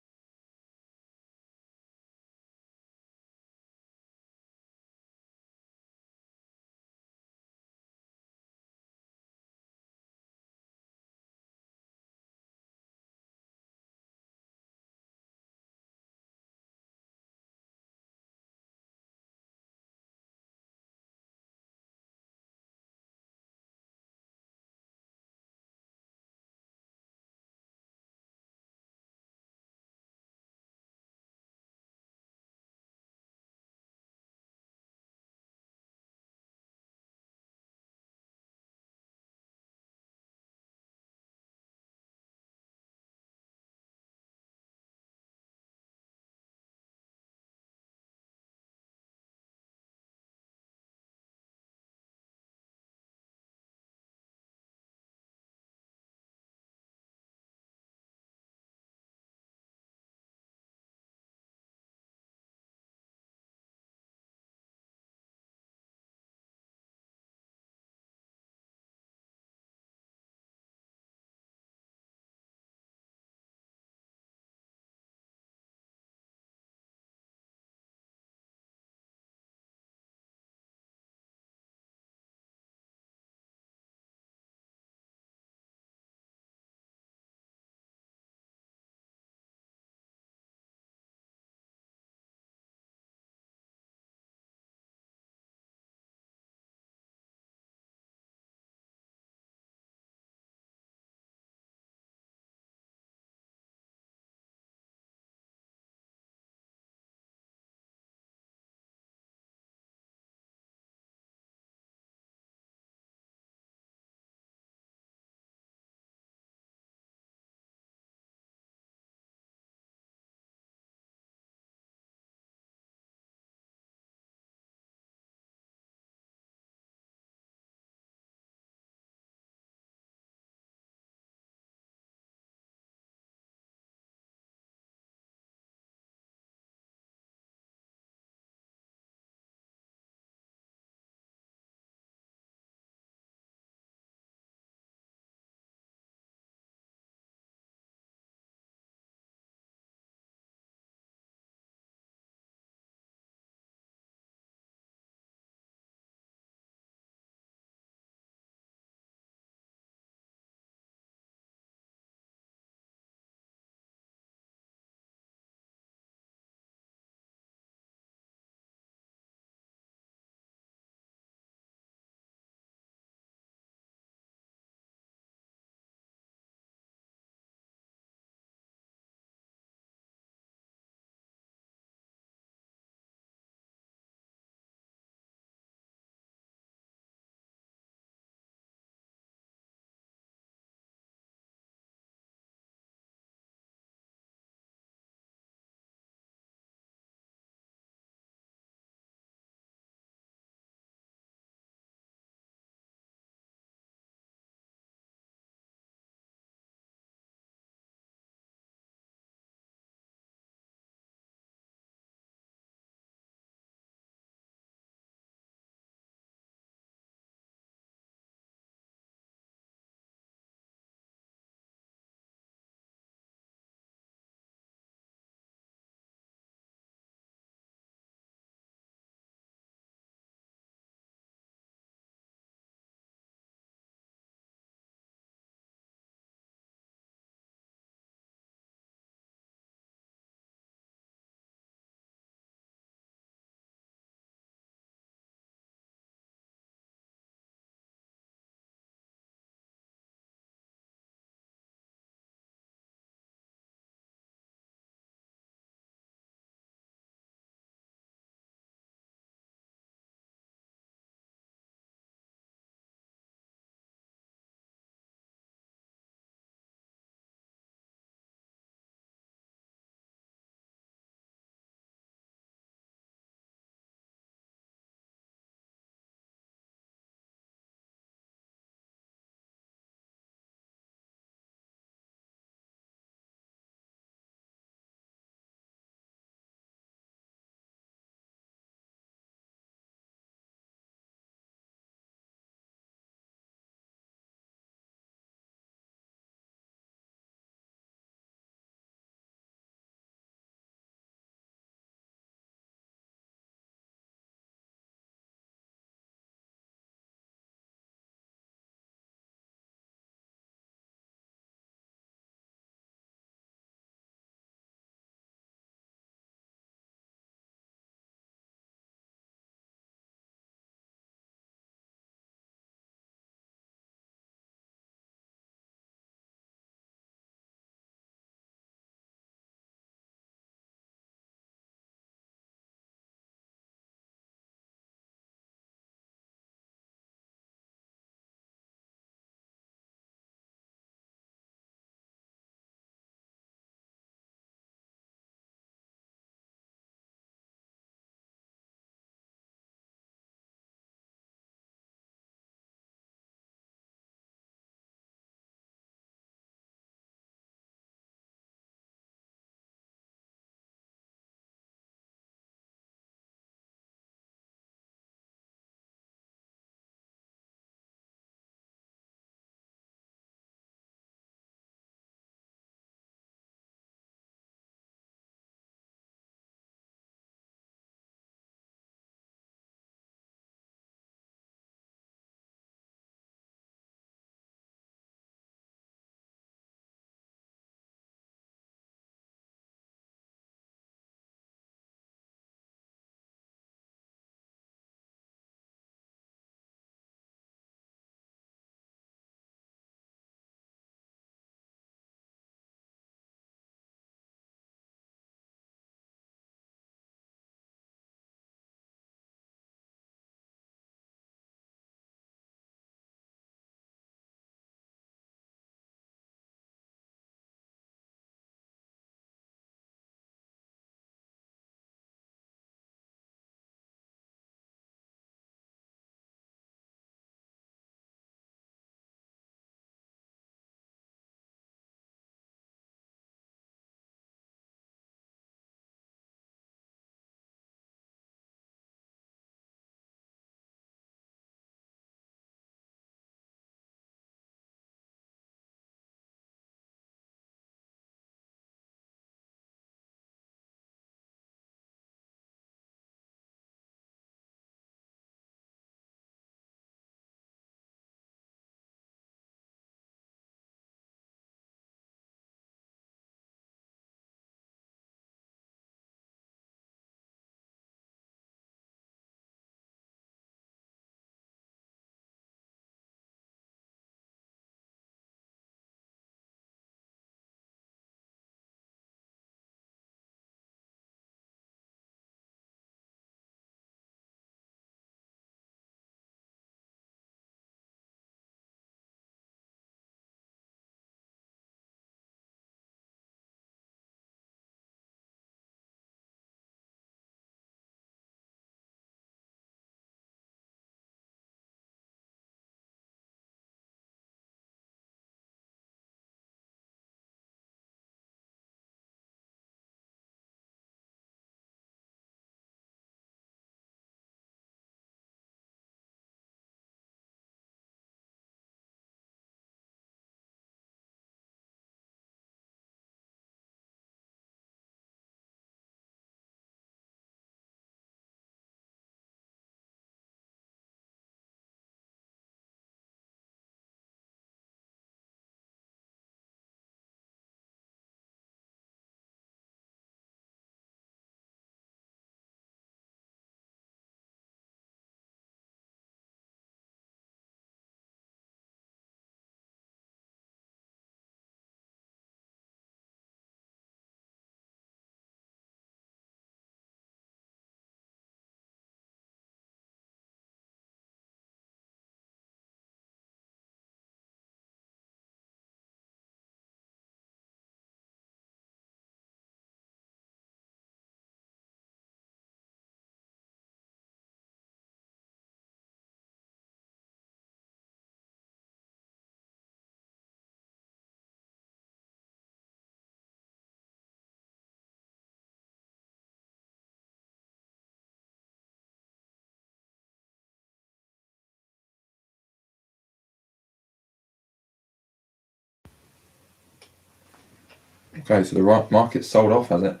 Okay, so the market's sold off, has it?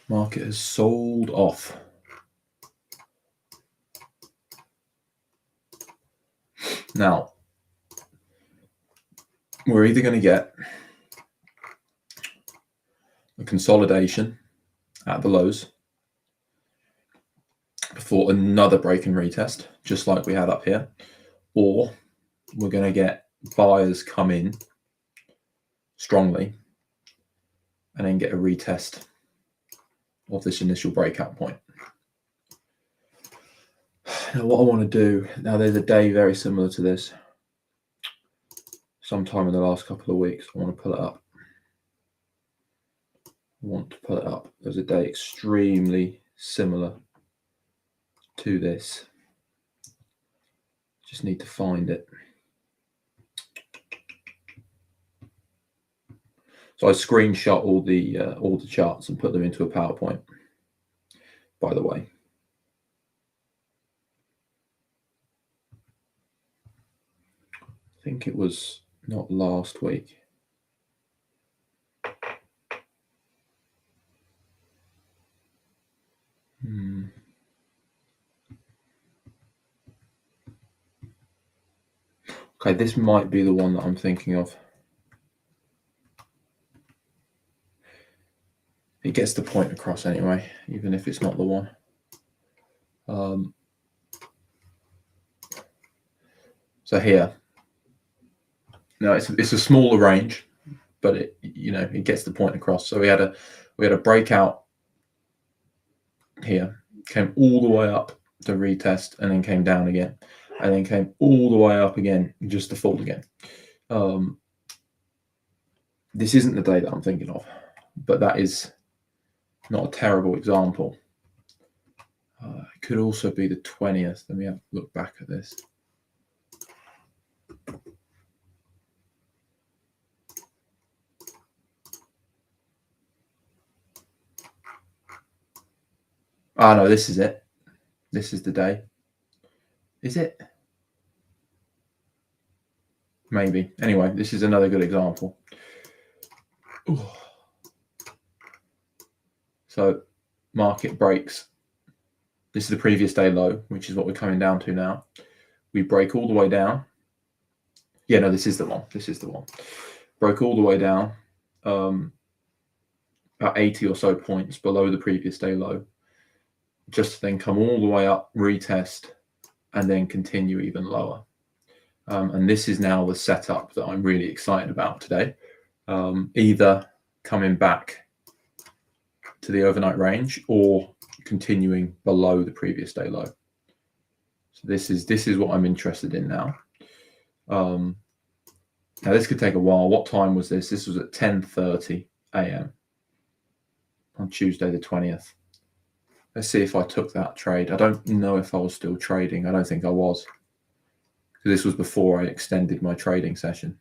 Market has sold off. Now, we're either going to get a consolidation at the lows before another break and retest, just like we had up here, or we're going to get buyers come in strongly and then get a retest of this initial breakout point. Now, what I want to do, now there's a day very similar to this, sometime in the last couple of weeks. I want to pull it up. There's a day extremely similar to this. Just need to find it. So I screenshot all the charts and put them into a PowerPoint, by the way. I think it was not last week. Okay, this might be the one that I'm thinking of. It gets the point across anyway, even if it's not the one. So here, now it's a smaller range, but it gets the point across. So we had a breakout here, came all the way up to retest, and then came down again, and then came all the way up again just to fall again. This isn't the day that I'm thinking of, but that is not a terrible example. It could also be the 20th. Let me have a look back at this. Oh no, this is it. This is the day. Is it? Maybe. Anyway, this is another good example. Ooh. So market breaks. This is the previous day low, which is what we're coming down to now. We break all the way down. Yeah, no, this is the one. This is the one. Broke all the way down, about 80 or so points below the previous day low, just to then come all the way up, retest, and then continue even lower. And this is now the setup that I'm really excited about today. Either coming back to the overnight range or continuing below the previous day low. So this is what I'm interested in now. Now this could take a while. What time was this? This was at 10:30 a.m. on Tuesday the 20th. Let's see if I took that trade. I don't know if I was still trading. I don't think I was. This was before I extended my trading session.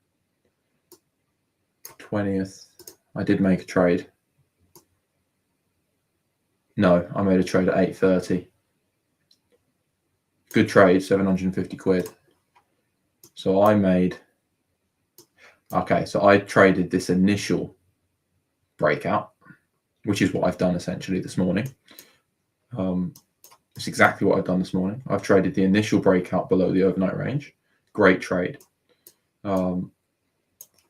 20th. I did make a trade. No, I made a trade at 8:30. Good trade, 750 quid. So I traded this initial breakout, which is what I've done essentially this morning. It's exactly what I've done this morning. I've traded the initial breakout below the overnight range. Great trade. And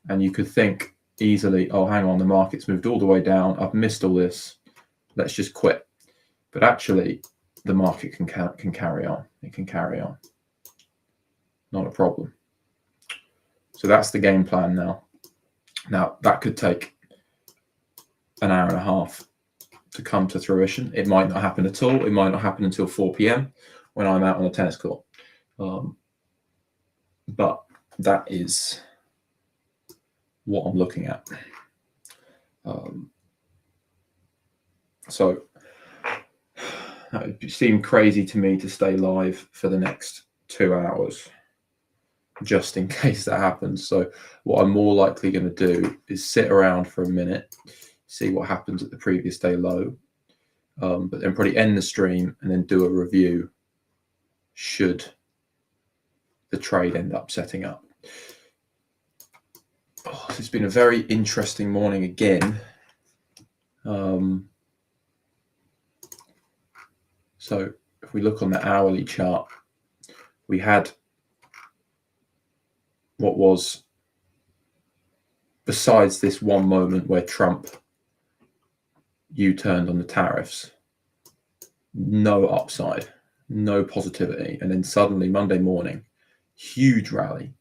you could think easily, oh, hang on, the market's moved all the way down. I've missed all this. Let's just quit. But actually, the market can carry on. It can carry on. Not a problem. So that's the game plan now. Now, that could take an hour and a half to come to fruition. It might not happen at all. It might not happen until 4 p.m. when I'm out on a tennis court. But that is what I'm looking at. So it would seem crazy to me to stay live for the next 2 hours just in case that happens. So what I'm more likely going to do is sit around for a minute, see what happens at the previous day low, but then probably end the stream and then do a review should the trade end up setting up. Oh, it's been a very interesting morning again. So if we look on the hourly chart, we had what was, besides this one moment where Trump U-turned on the tariffs, no upside, no positivity. And then suddenly Monday morning, huge rally.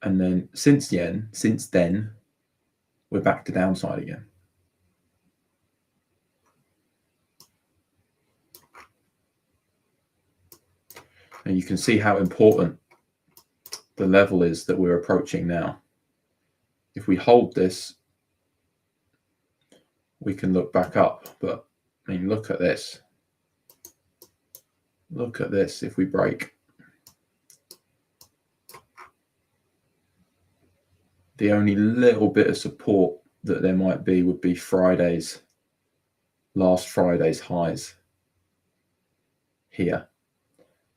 And then since then, we're back to downside again. And you can see how important the level is that we're approaching now. If we hold this, we can look back up. But I mean, look at this. Look at this. If we break, the only little bit of support that there might be would be last Friday's highs here.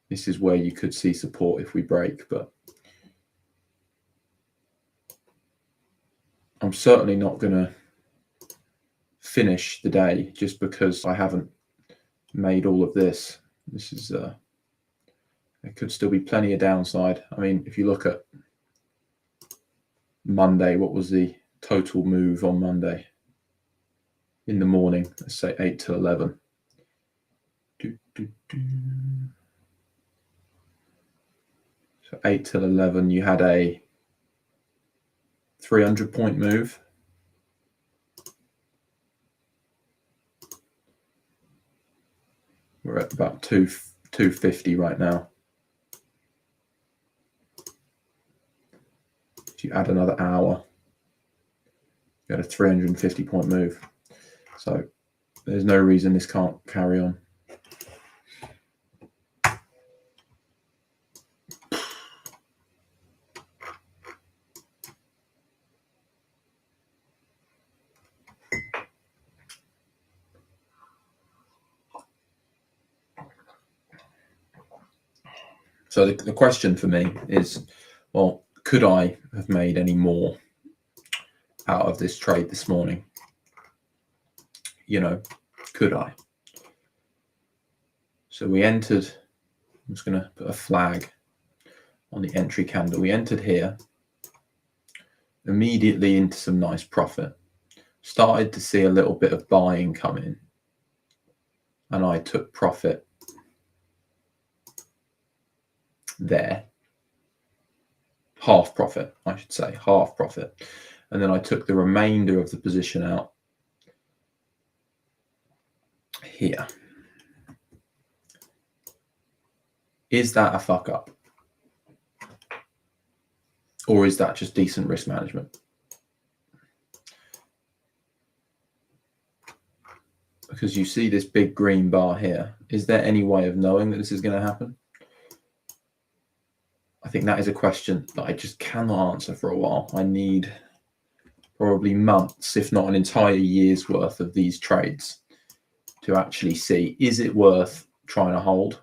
This is where you could see support if we break, but I'm certainly not going to finish the day just because I haven't made all of this. This is there could still be plenty of downside. I mean, if you look at Monday, what was the total move on Monday in the morning? Let's say 8 to 11. So 8 till 11, you had a 300-point move. We're at about 250 right now. If you add another hour, you had a 350-point move. So there's no reason this can't carry on. So the question for me is, well, could I have made any more out of this trade this morning? You know, could I? So we entered, I'm just going to put a flag on the entry candle. We entered here, immediately into some nice profit. Started to see a little bit of buying come in, and I took profit there. Half profit, I should say, half profit. And then I took the remainder of the position out here. Is that a fuck up? Or is that just decent risk management? Because you see this big green bar here. Is there any way of knowing that this is going to happen? I think that is a question that I just cannot answer for a while. I need probably months, if not an entire year's worth of these trades to actually see, is it worth trying to hold,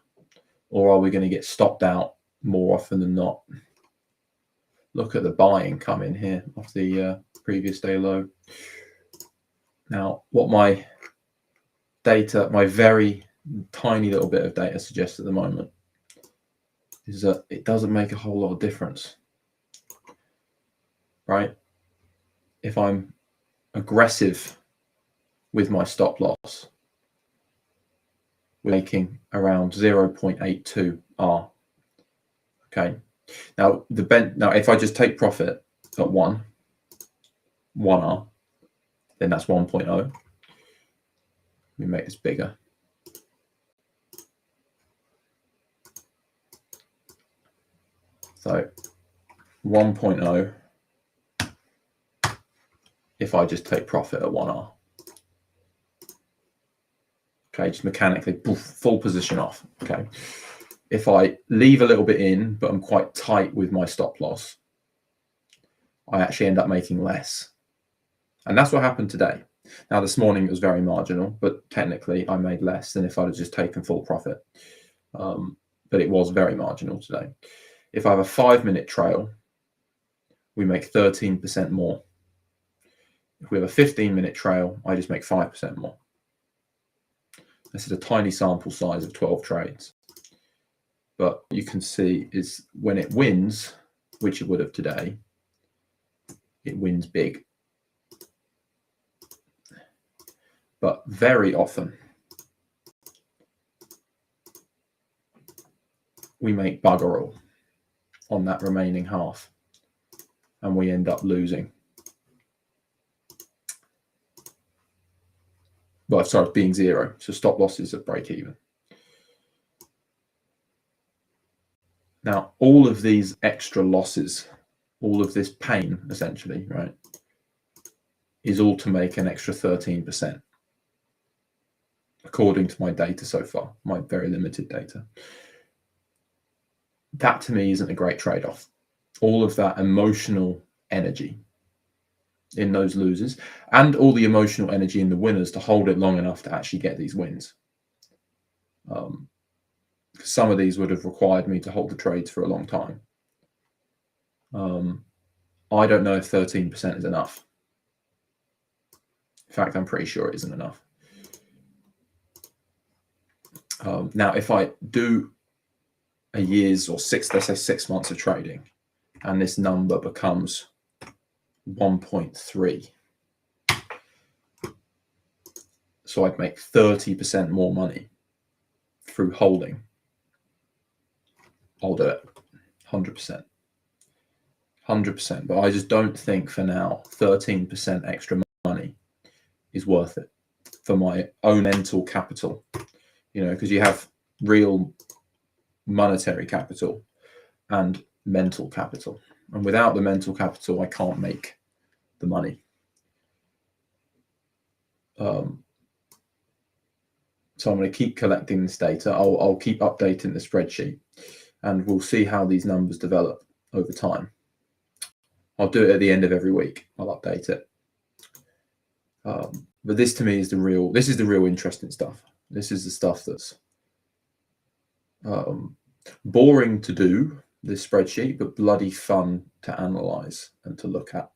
or are we going to get stopped out more often than not? Look at the buying come in here off the previous day low. Now, what my data, my very tiny little bit of data suggests at the moment is that it doesn't make a whole lot of difference, right? If I'm aggressive with my stop loss, we're making around 0.82 R. Okay. Now if I just take profit at 1 R, then that's 1.0. Let me make this bigger. So 1.0 if I just take profit at 1 R. Okay, just mechanically, poof, full position off. Okay. If I leave a little bit in, but I'm quite tight with my stop loss, I actually end up making less. And that's what happened today. Now, this morning it was very marginal, but technically I made less than if I'd have just taken full profit. But it was very marginal today. If I have a 5-minute trail, we make 13% more. If we have a 15-minute trail, I just make 5% more. This is a tiny sample size of 12 trades. But you can see is when it wins, which it would have today, it wins big. But very often, we make bugger all on that remaining half, and we end up losing. Well, sorry, being zero. So stop losses at break even. Now, all of these extra losses, all of this pain, essentially, right, is all to make an extra 13%, according to my data so far, my very limited data. That to me isn't a great trade-off. All of that emotional energy in those losers and all the emotional energy in the winners to hold it long enough to actually get these wins. Some of these would have required me to hold the trades for a long time. I don't know if 13% is enough. In fact, I'm pretty sure it isn't enough. Now, if I do a year's or let's say 6 months of trading, and this number becomes 1.3, so I'd make 30% more money through holding, I'll do it, 100%. 100%, but I just don't think for now 13% extra money is worth it for my own mental capital, because you have real monetary capital and mental capital, and without the mental capital I can't make the money. So I'm going to keep collecting this data. I'll keep updating the spreadsheet, and we'll see how these numbers develop over time. I'll do it at the end of every week. I'll update it. But this to me is the real interesting stuff. This is the stuff that's boring to do, this spreadsheet, but bloody fun to analyze and to look at.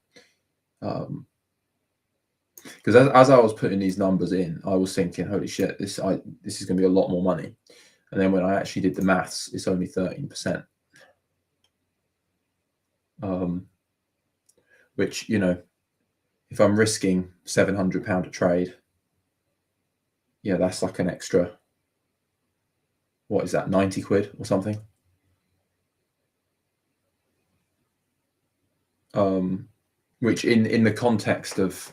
Because as I was putting these numbers in, I was thinking, holy shit, this is going to be a lot more money. And then when I actually did the maths, it's only 13%. Which, if I'm risking £700 a trade, yeah, that's like an extra, what is that, 90 quid or something? Which in the context of,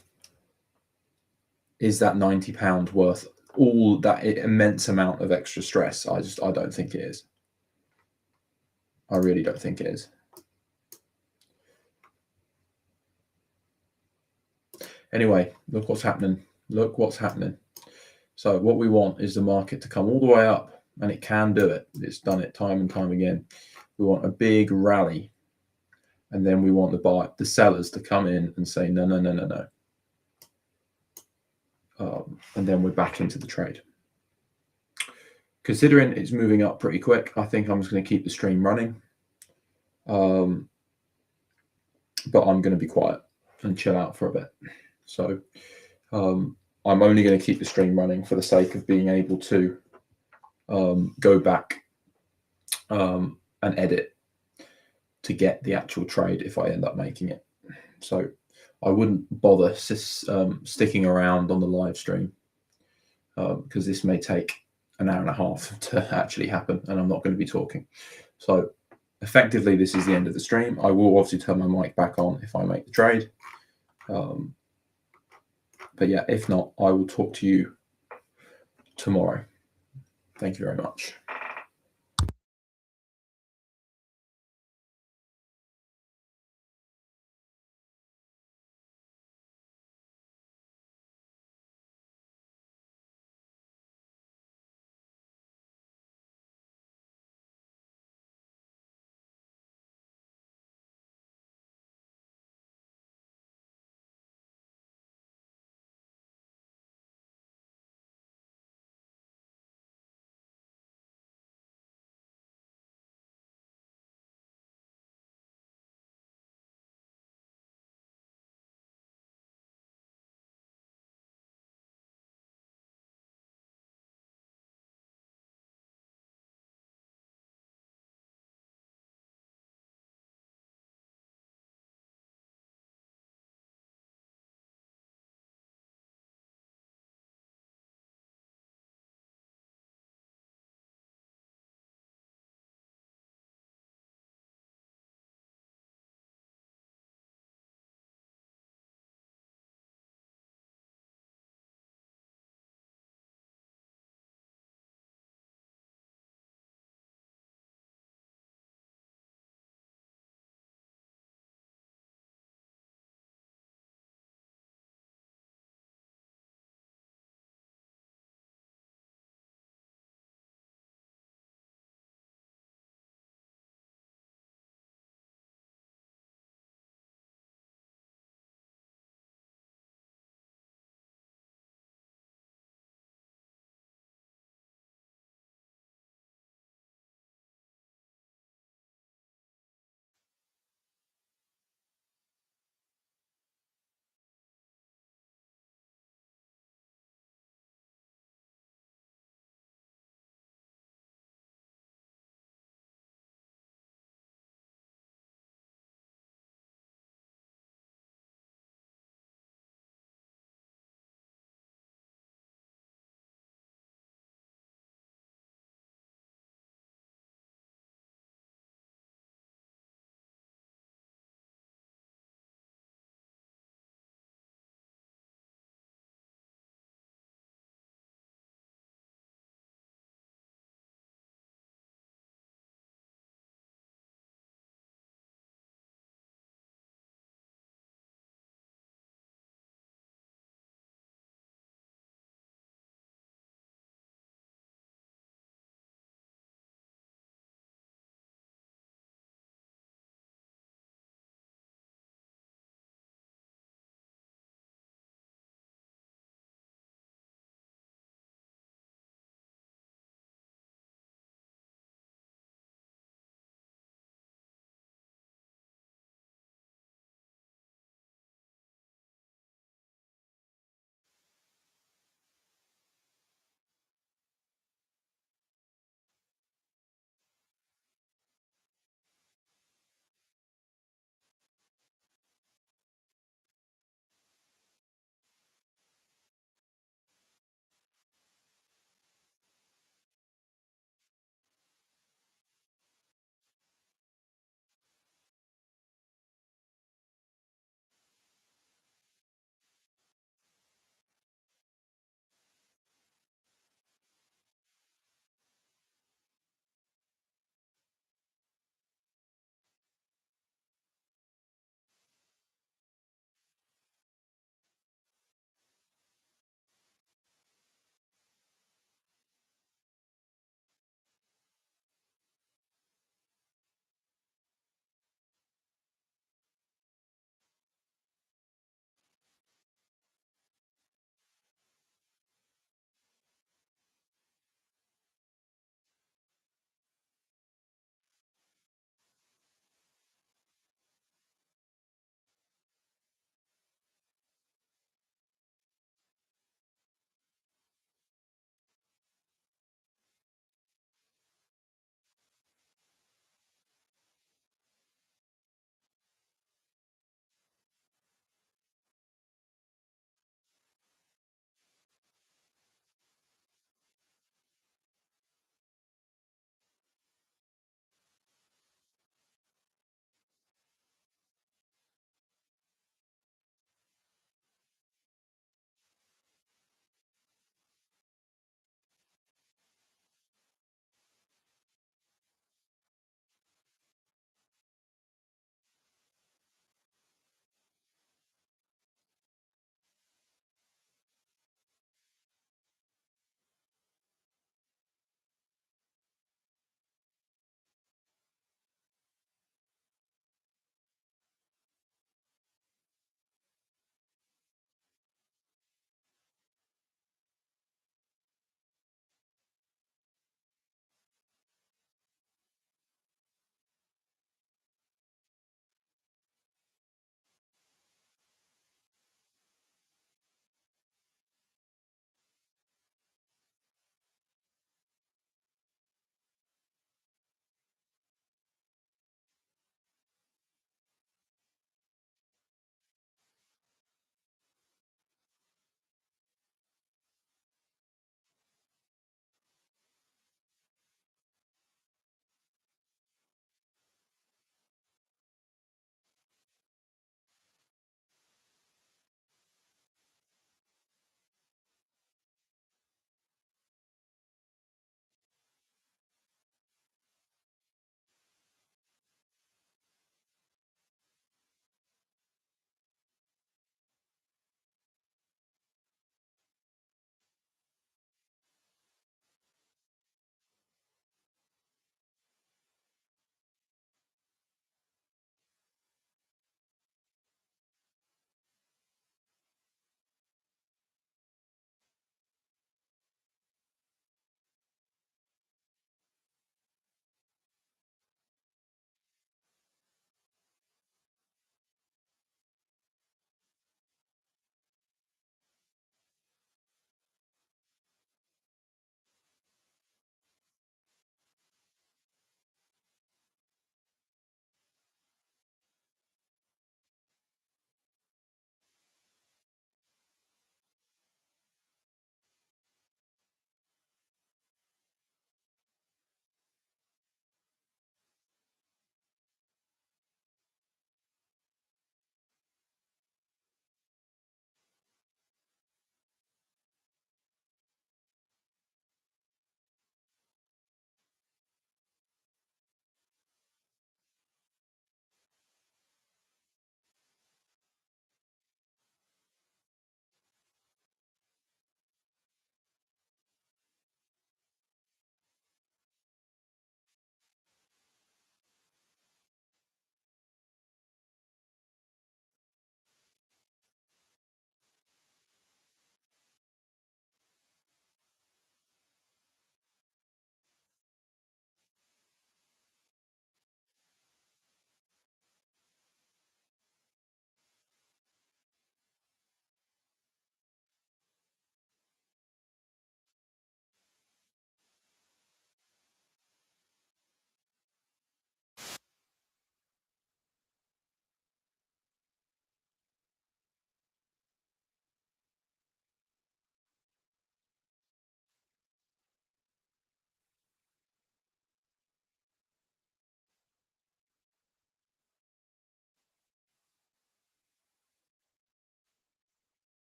is that £90 worth all that immense amount of extra stress? I don't think it is. I really don't think it is. Anyway, look what's happening. Look what's happening. So what we want is the market to come all the way up, and it can do it. It's done it time and time again. We want a big rally, and then we want the sellers to come in and say no, no, no, no, no. And then we're back into the trade. Considering it's moving up pretty quick, I think I'm just going to keep the stream running. But I'm going to be quiet and chill out for a bit. So I'm only going to keep the stream running for the sake of being able to go back and edit to get the actual trade if I end up making it. So I wouldn't bother sticking around on the live stream because this may take an hour and a half to actually happen, and I'm not going to be talking. So effectively, this is the end of the stream. I will obviously turn my mic back on if I make the trade. But yeah, if not, I will talk to you tomorrow. Thank you very much.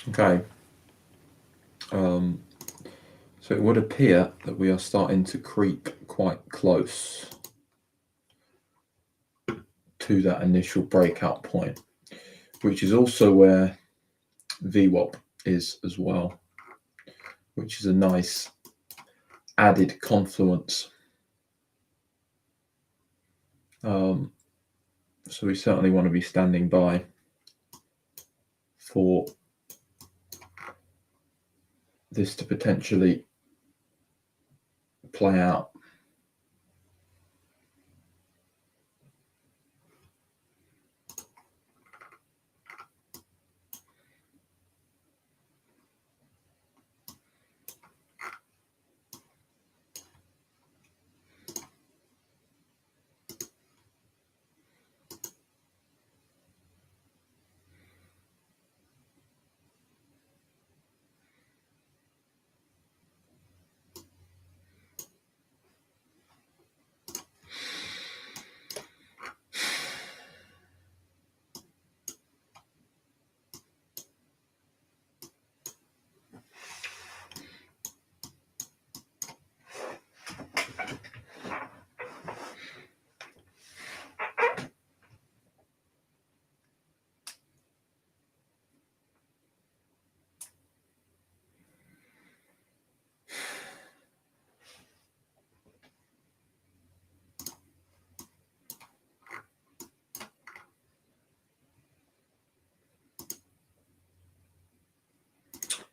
Okay. So it would appear that we are starting to creep quite close to that initial breakout point, which is also where VWAP is as well, which is a nice added confluence. So we certainly want to be standing by for this to potentially play out.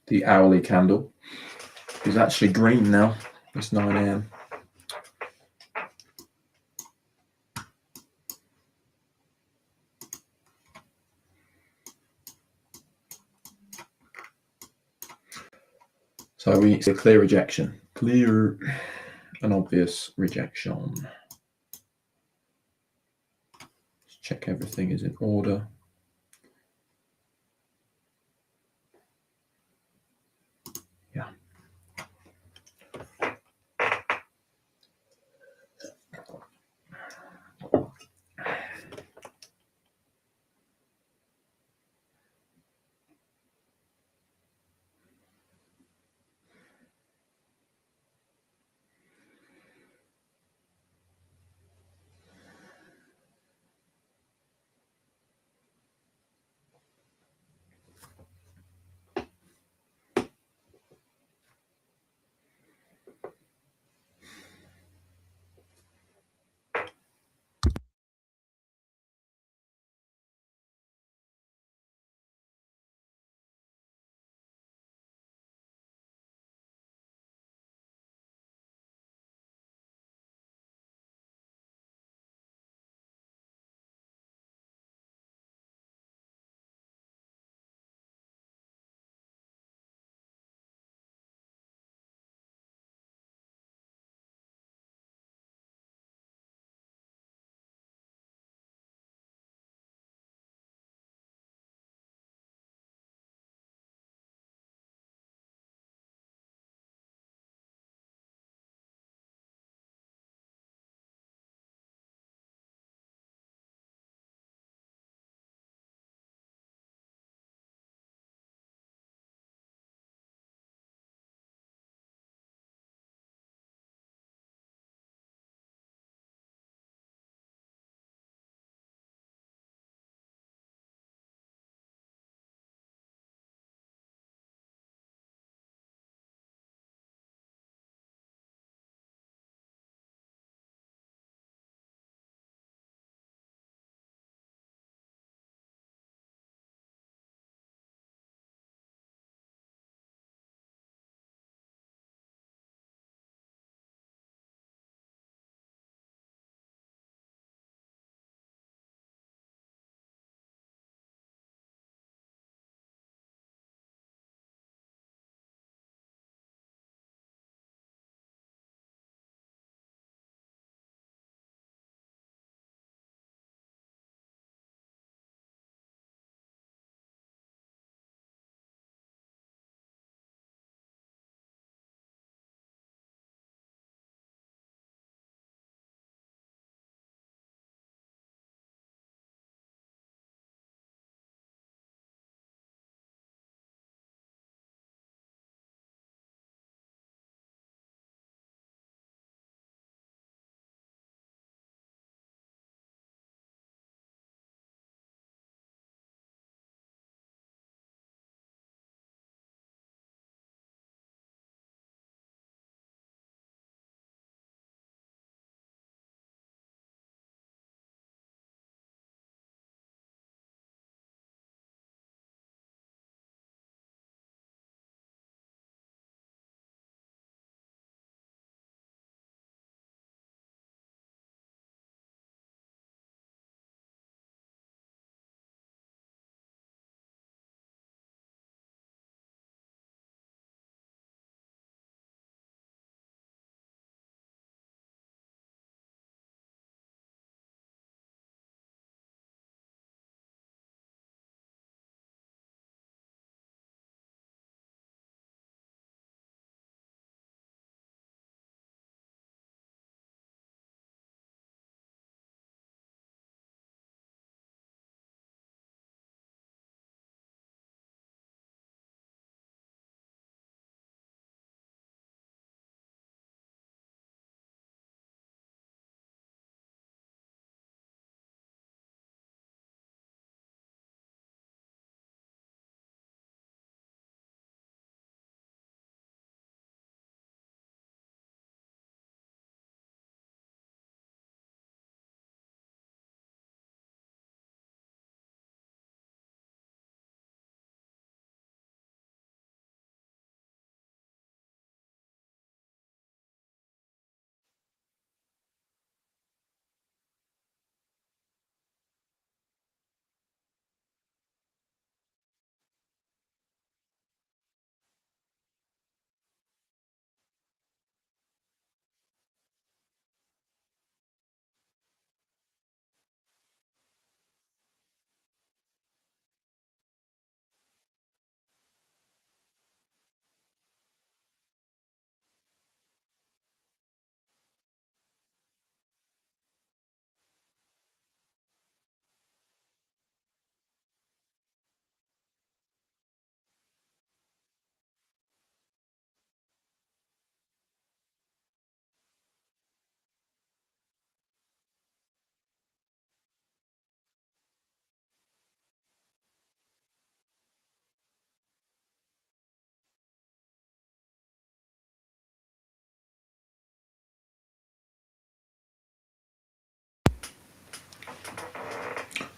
The hourly candle is actually green now. It's 9 a.m. So we see a clear rejection, clear and obvious rejection. Let's check everything is in order. Yeah.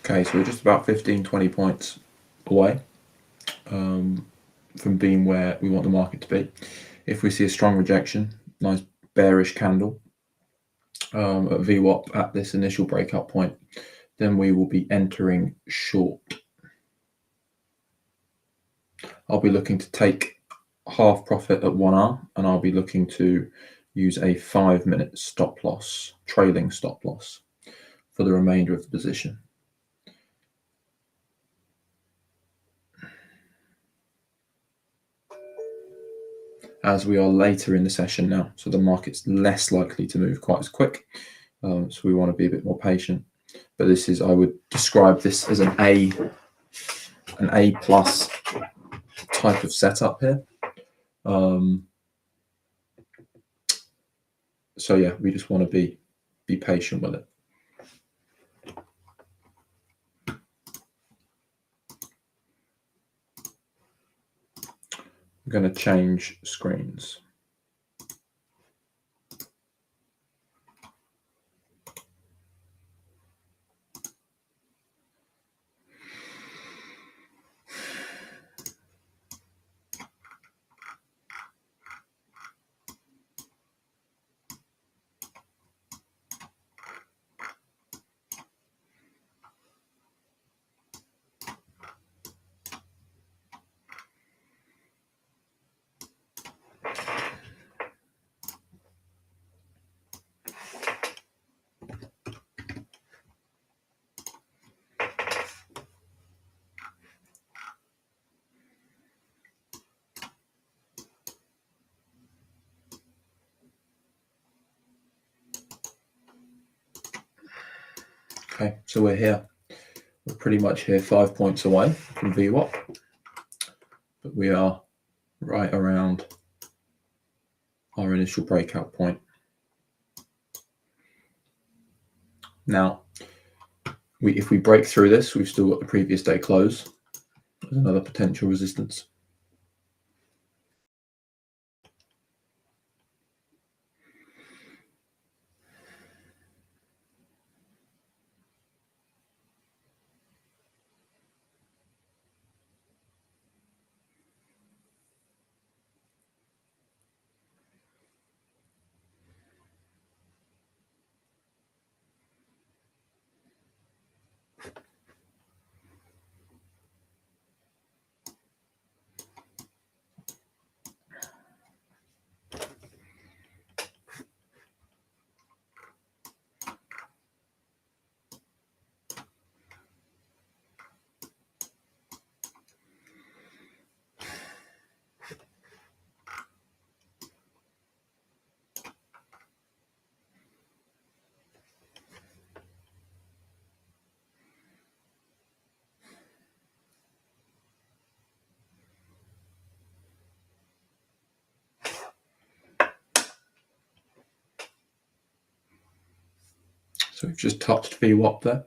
Okay, so we're just about 15-20 points away from being where we want the market to be. If we see a strong rejection, nice bearish candle at VWAP at this initial breakout point, then we will be entering short. I'll be looking to take half profit at 1R, and I'll be looking to use a 5-minute stop loss, trailing stop loss, for the remainder of the position. As we are later in the session now, so the market's less likely to move quite as quick, so we want to be a bit more patient. But this is, I would describe this as an A plus type of setup here. So yeah, we just want to be patient with it. I'm going to change screens. Okay, so we're here. We're pretty much here 5 points away from VWAP, but we are right around our initial breakout point. Now, if we break through this, we've still got the previous day close as another potential resistance. So we've just touched VWAP there.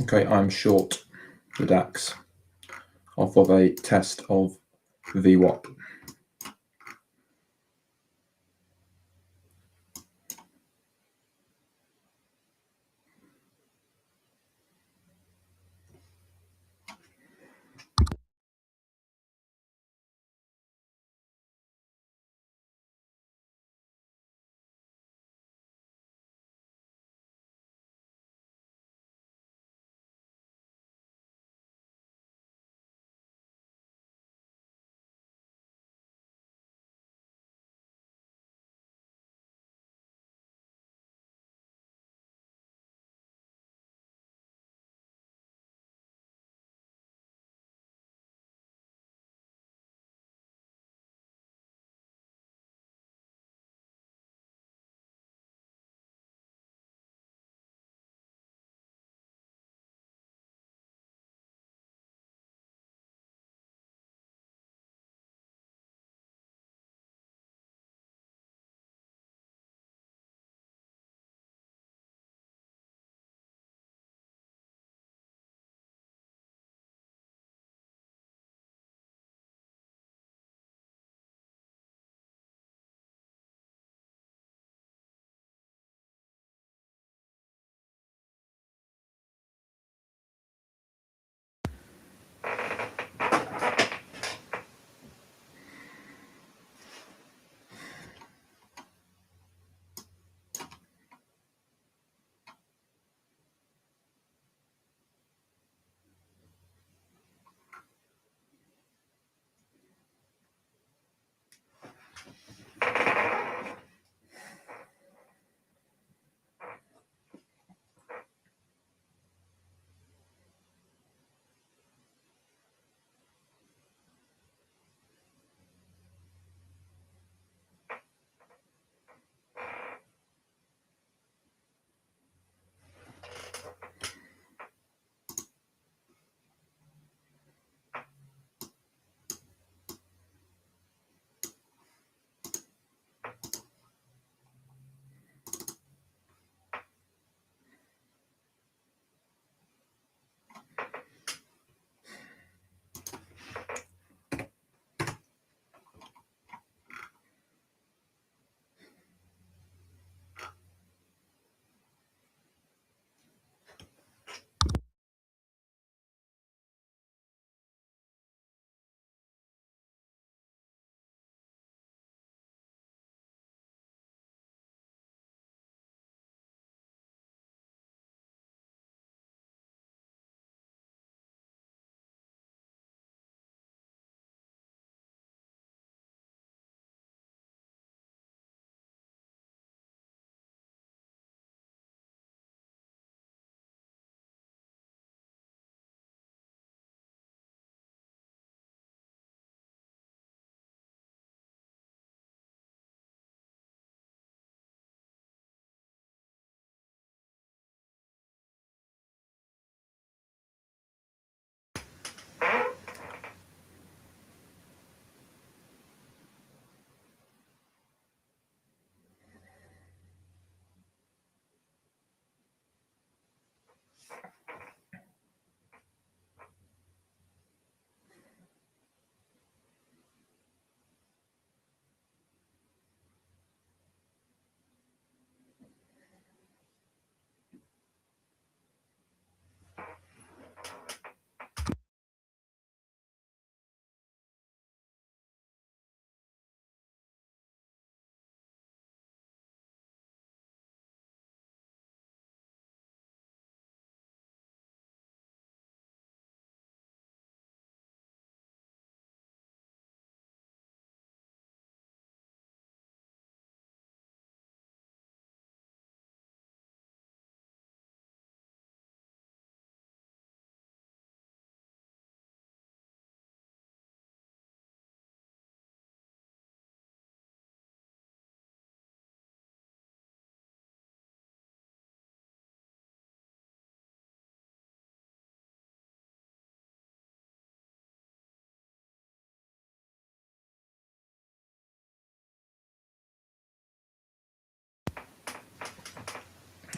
Okay, I'm short the DAX off of a test of VWAP.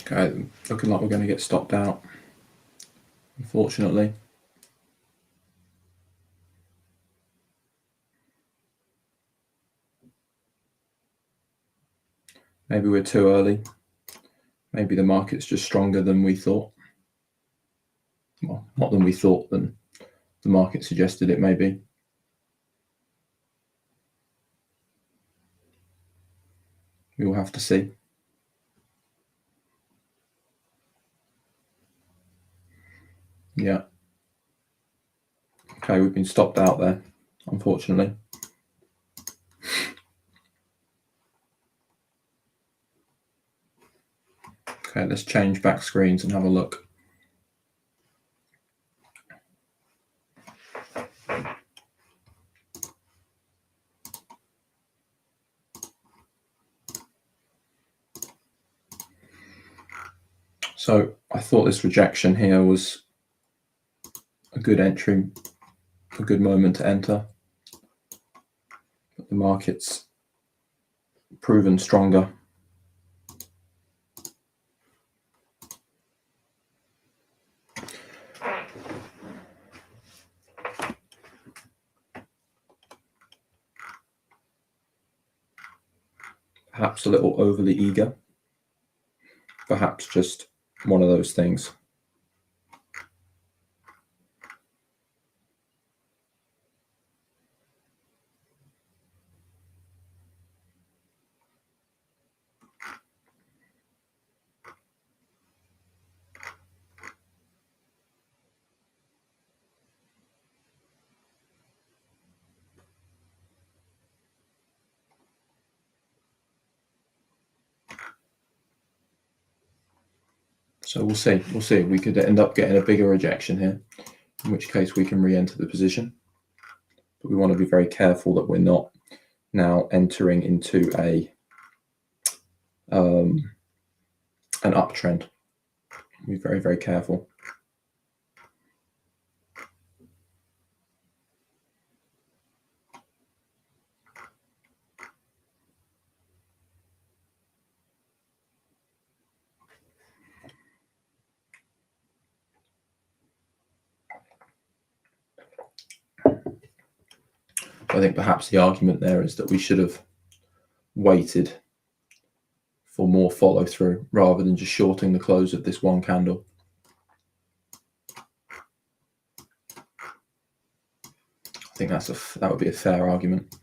Okay, looking like we're going to get stopped out, unfortunately. Maybe we're too early. Maybe the market's just stronger than we thought. Well, not than we thought, than the market suggested it may be. We will have to see. Yeah. Okay, we've been stopped out there, unfortunately. Okay, let's change back screens and have a look. So I thought this rejection here was a good entry, a good moment to enter. But the market's proven stronger. Perhaps a little overly eager. Perhaps just one of those things. So we'll see. We'll see. We could end up getting a bigger rejection here, in which case we can re-enter the position. But we want to be very careful that we're not now entering into an uptrend. Be very, very careful. I think perhaps the argument there is that we should have waited for more follow through rather than just shorting the close of this one candle. I think that would be a fair argument.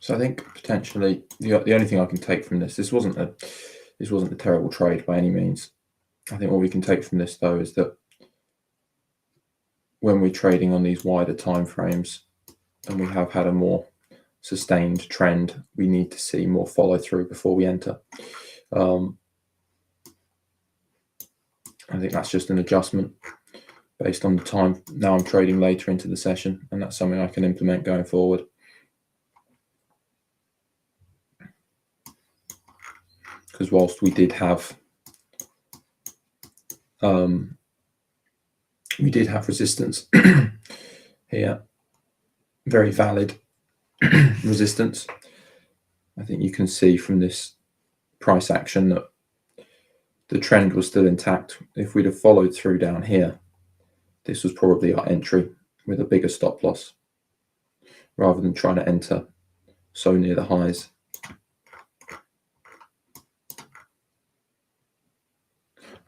So I think potentially the only thing I can take from this wasn't a terrible trade by any means. I think what we can take from this though is that when we're trading on these wider time frames and we have had a more sustained trend, we need to see more follow through before we enter. I think that's just an adjustment based on the time. Now I'm trading later into the session, and that's something I can implement going forward. Because whilst we did have resistance here, very valid resistance. I think you can see from this price action that the trend was still intact. If we'd have followed through down here, this was probably our entry with a bigger stop loss, rather than trying to enter so near the highs.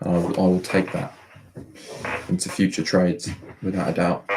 I will take that into future trades without a doubt.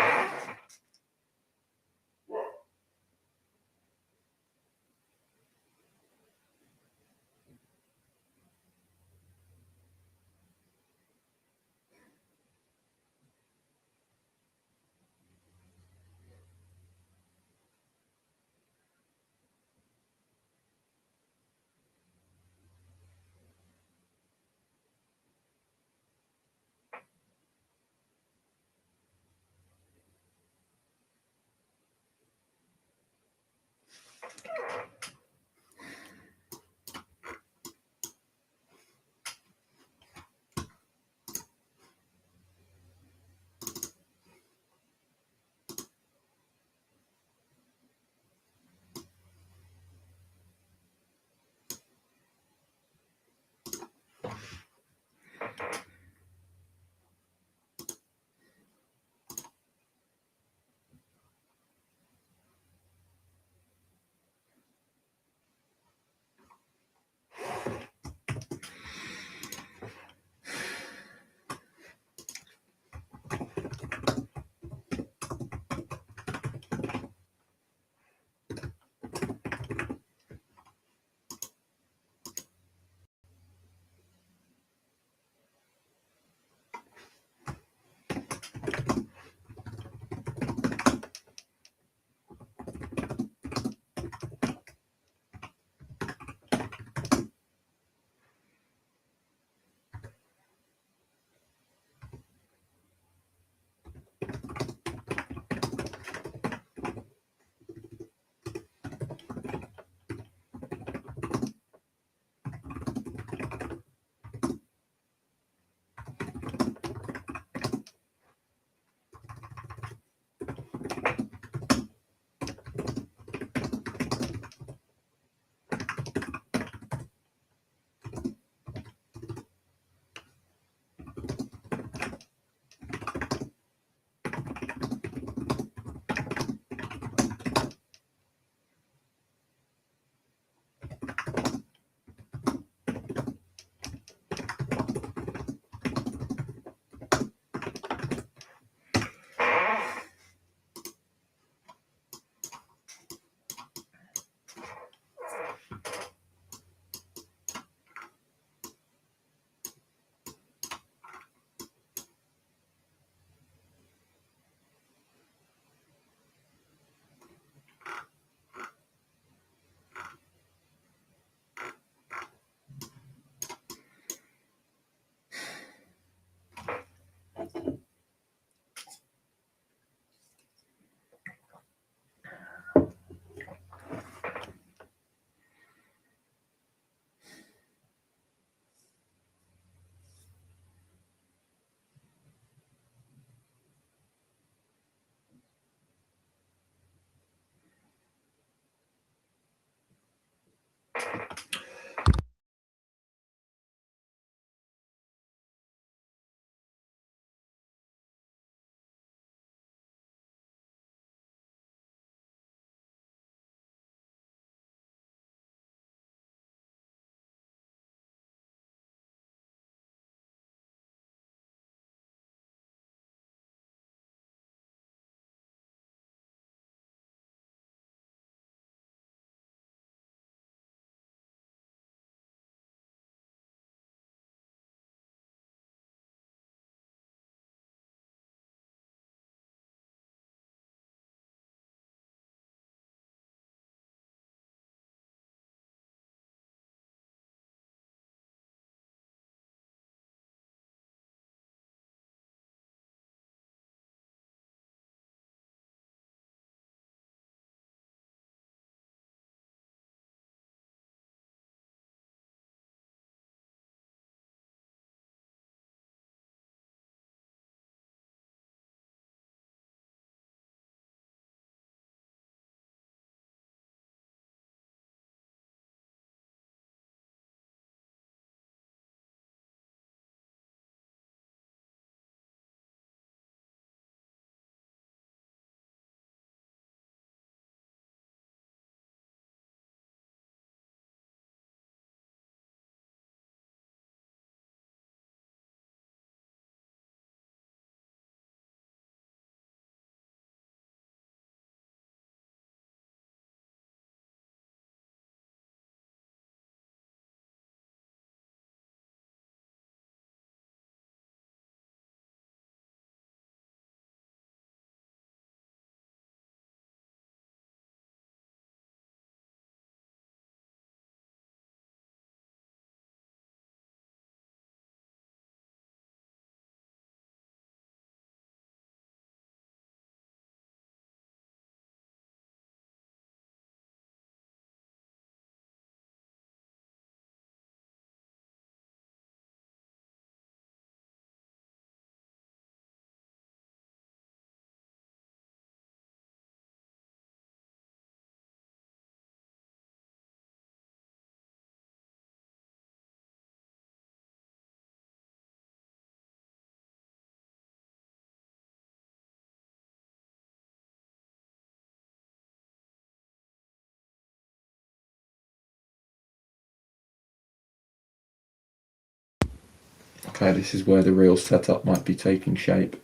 Okay, this is where the real setup might be taking shape.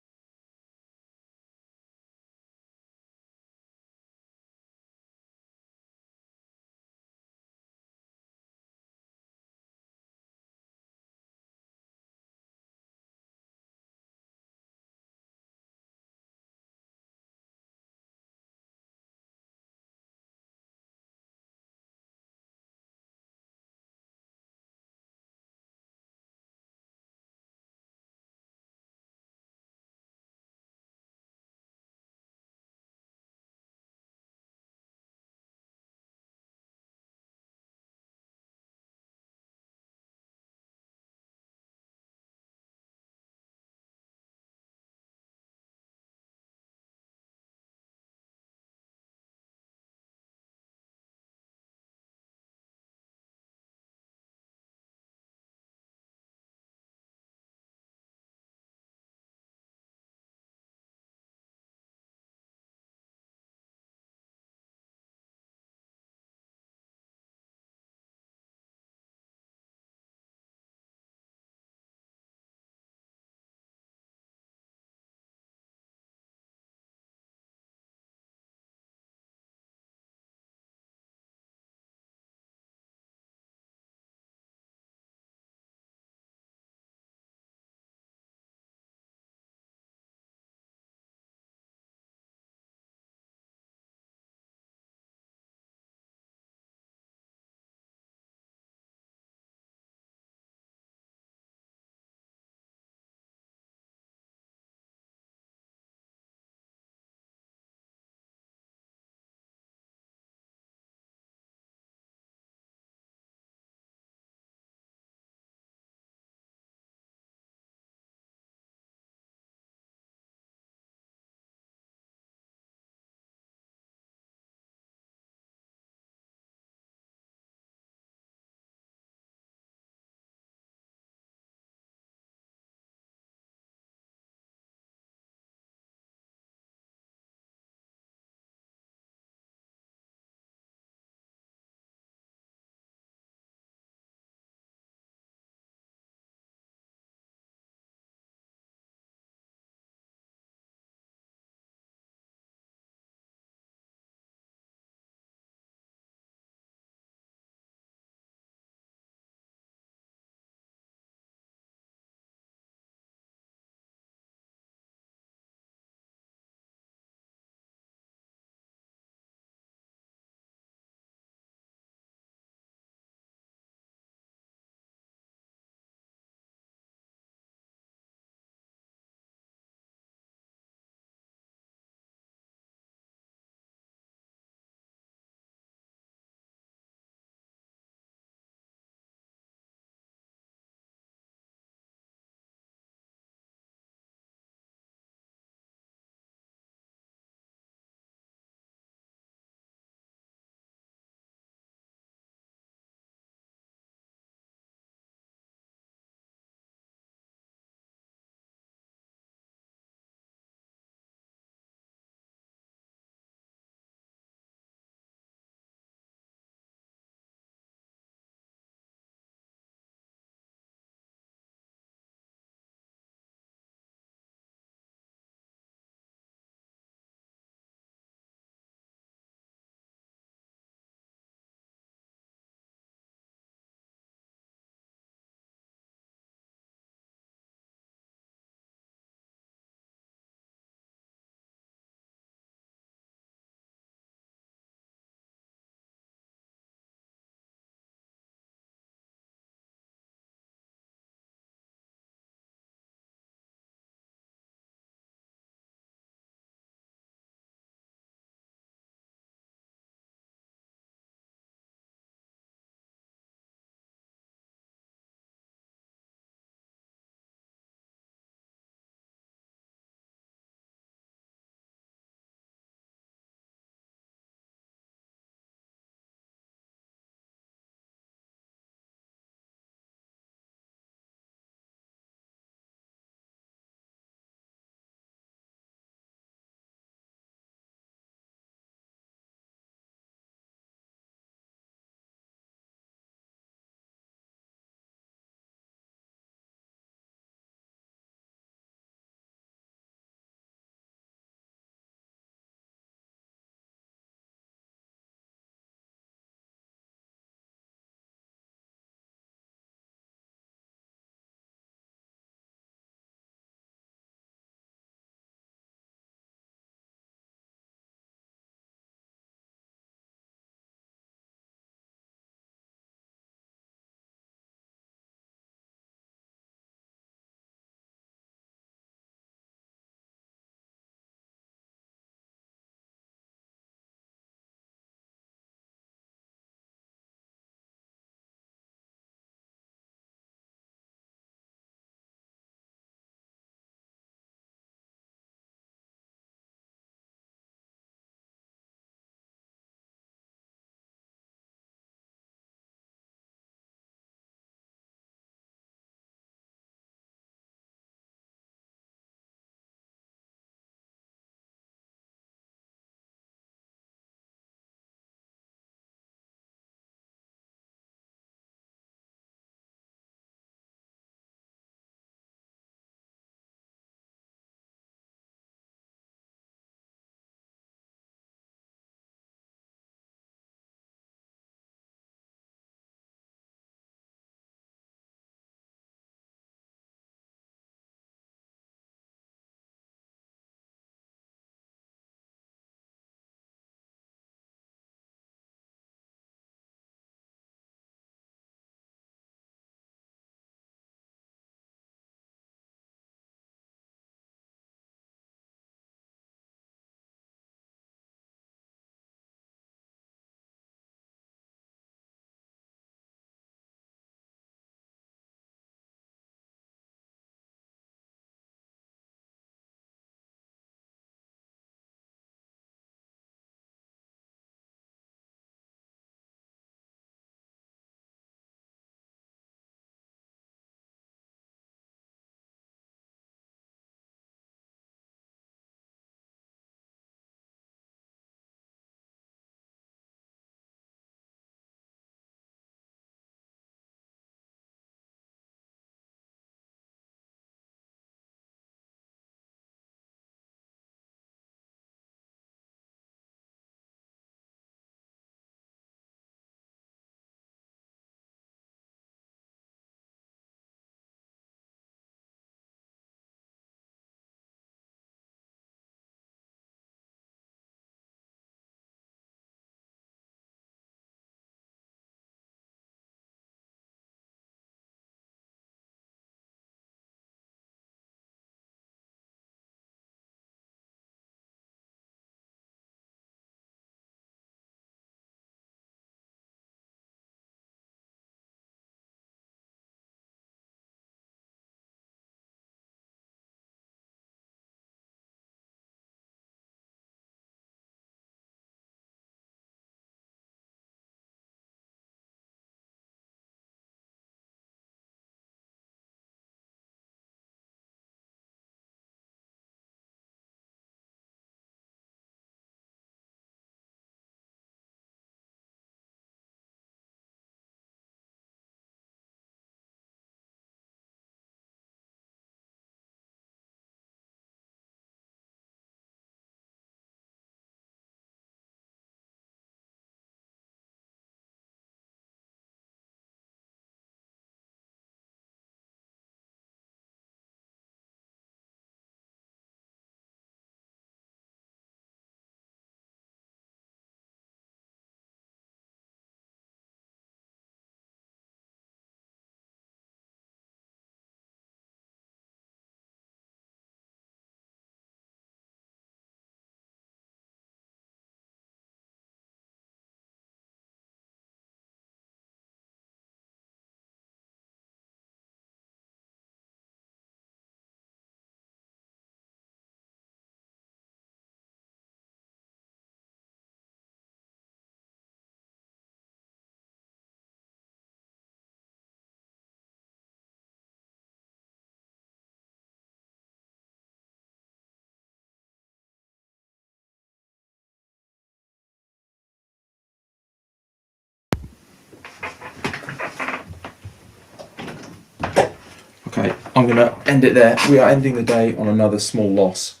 I'm going to end it there. We are ending the day on another small loss,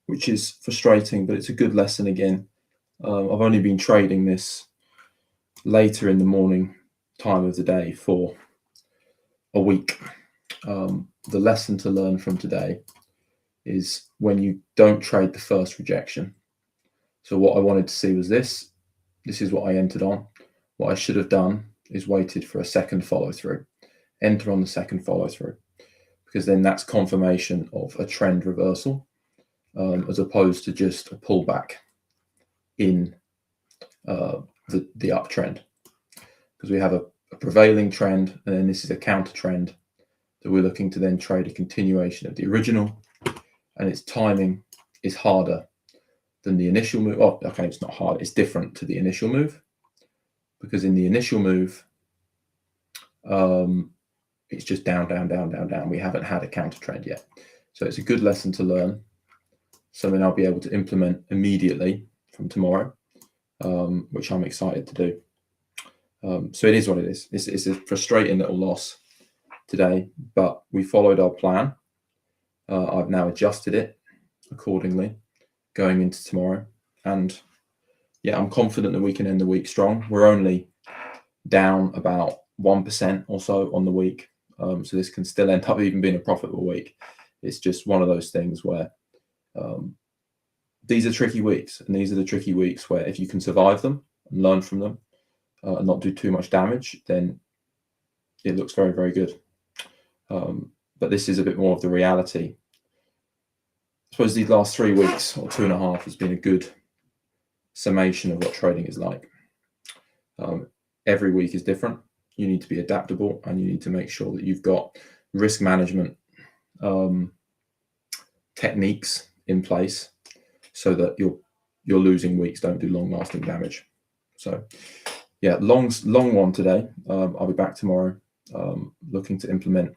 which is frustrating, but it's a good lesson again. I've only been trading this later in the morning time of the day for a week. The lesson to learn from today is when you don't trade the first rejection. So what I wanted to see was this. This is what I entered on. What I should have done is waited for a second follow through. Enter on the second follow through, because then that's confirmation of a trend reversal, as opposed to just a pullback in the uptrend. Because we have a prevailing trend, and then this is a counter trend that we're looking to then trade a continuation of the original, and its timing is harder than the initial move. Oh, okay, it's not hard. It's different to the initial move, because in the initial move, it's just down, down, down, down, down. We haven't had a counter trend yet. So it's a good lesson to learn. Something I'll be able to implement immediately from tomorrow, which I'm excited to do. So it is what it is. It's a frustrating little loss today, but we followed our plan. I've now adjusted it accordingly going into tomorrow. And yeah, I'm confident that we can end the week strong. We're only down about 1% or so on the week. So this can still end up even being a profitable week. It's just one of those things where these are tricky weeks. And these are the tricky weeks where if you can survive them and learn from them and not do too much damage, then it looks very, very good. But this is a bit more of the reality. I suppose these last 3 weeks or 2.5 has been a good summation of what trading is like. Every week is different. You need to be adaptable, and you need to make sure that you've got risk management techniques in place so that your losing weeks don't do long-lasting damage. So yeah, long one today. I'll be back tomorrow, looking to implement